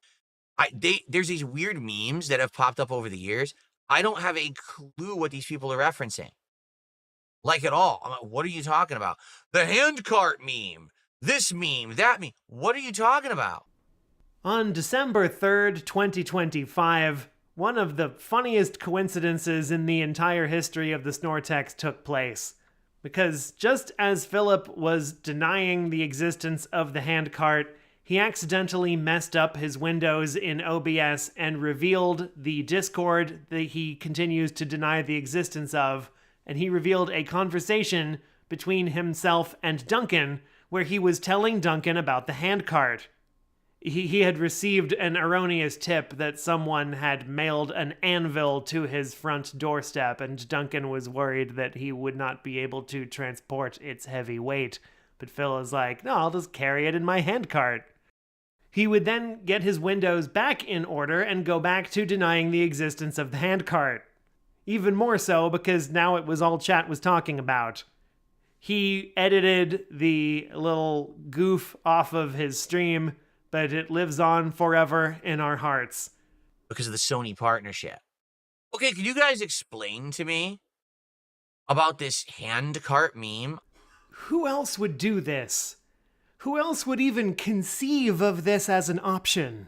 There's these weird memes that have popped up over the years. I don't have a clue what these people are referencing. Like at all. I'm like, what are you talking about? The handcart meme. This meme. That meme. What are you talking about? On December 3rd, 2025, one of the funniest coincidences in the entire history of the Snortex took place. Because just as Philip was denying the existence of the handcart, he accidentally messed up his windows in OBS and revealed the Discord that he continues to deny the existence of, and he revealed a conversation between himself and Duncan where he was telling Duncan about the handcart. He had received an erroneous tip that someone had mailed an anvil to his front doorstep, and Duncan was worried that he would not be able to transport its heavy weight. But Phil is like, no, I'll just carry it in my handcart. He would then get his windows back in order and go back to denying the existence of the handcart. Even more so because now it was all chat was talking about. He edited the little goof off of his stream, but it lives on forever in our hearts. Because of the Sony partnership. Okay, can you guys explain to me about this handcart meme? Who else would do this? Who else would even conceive of this as an option?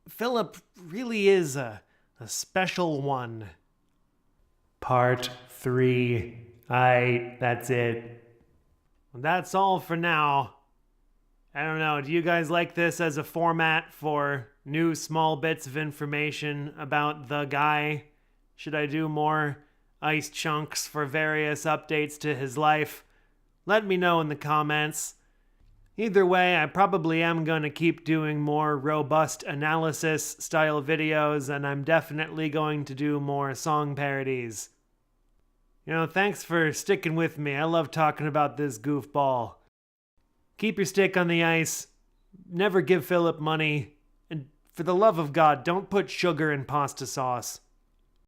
Philip really is a special one. Part 3. That's it. Well, that's all for now. I don't know, do you guys like this as a format for new small bits of information about the guy? Should I do more ice chunks for various updates to his life? Let me know in the comments. Either way, I probably am going to keep doing more robust analysis style videos, and I'm definitely going to do more song parodies. You know, thanks for sticking with me. I love talking about this goofball. Keep your stick on the ice. Never give Philip money. And for the love of God, don't put sugar in pasta sauce.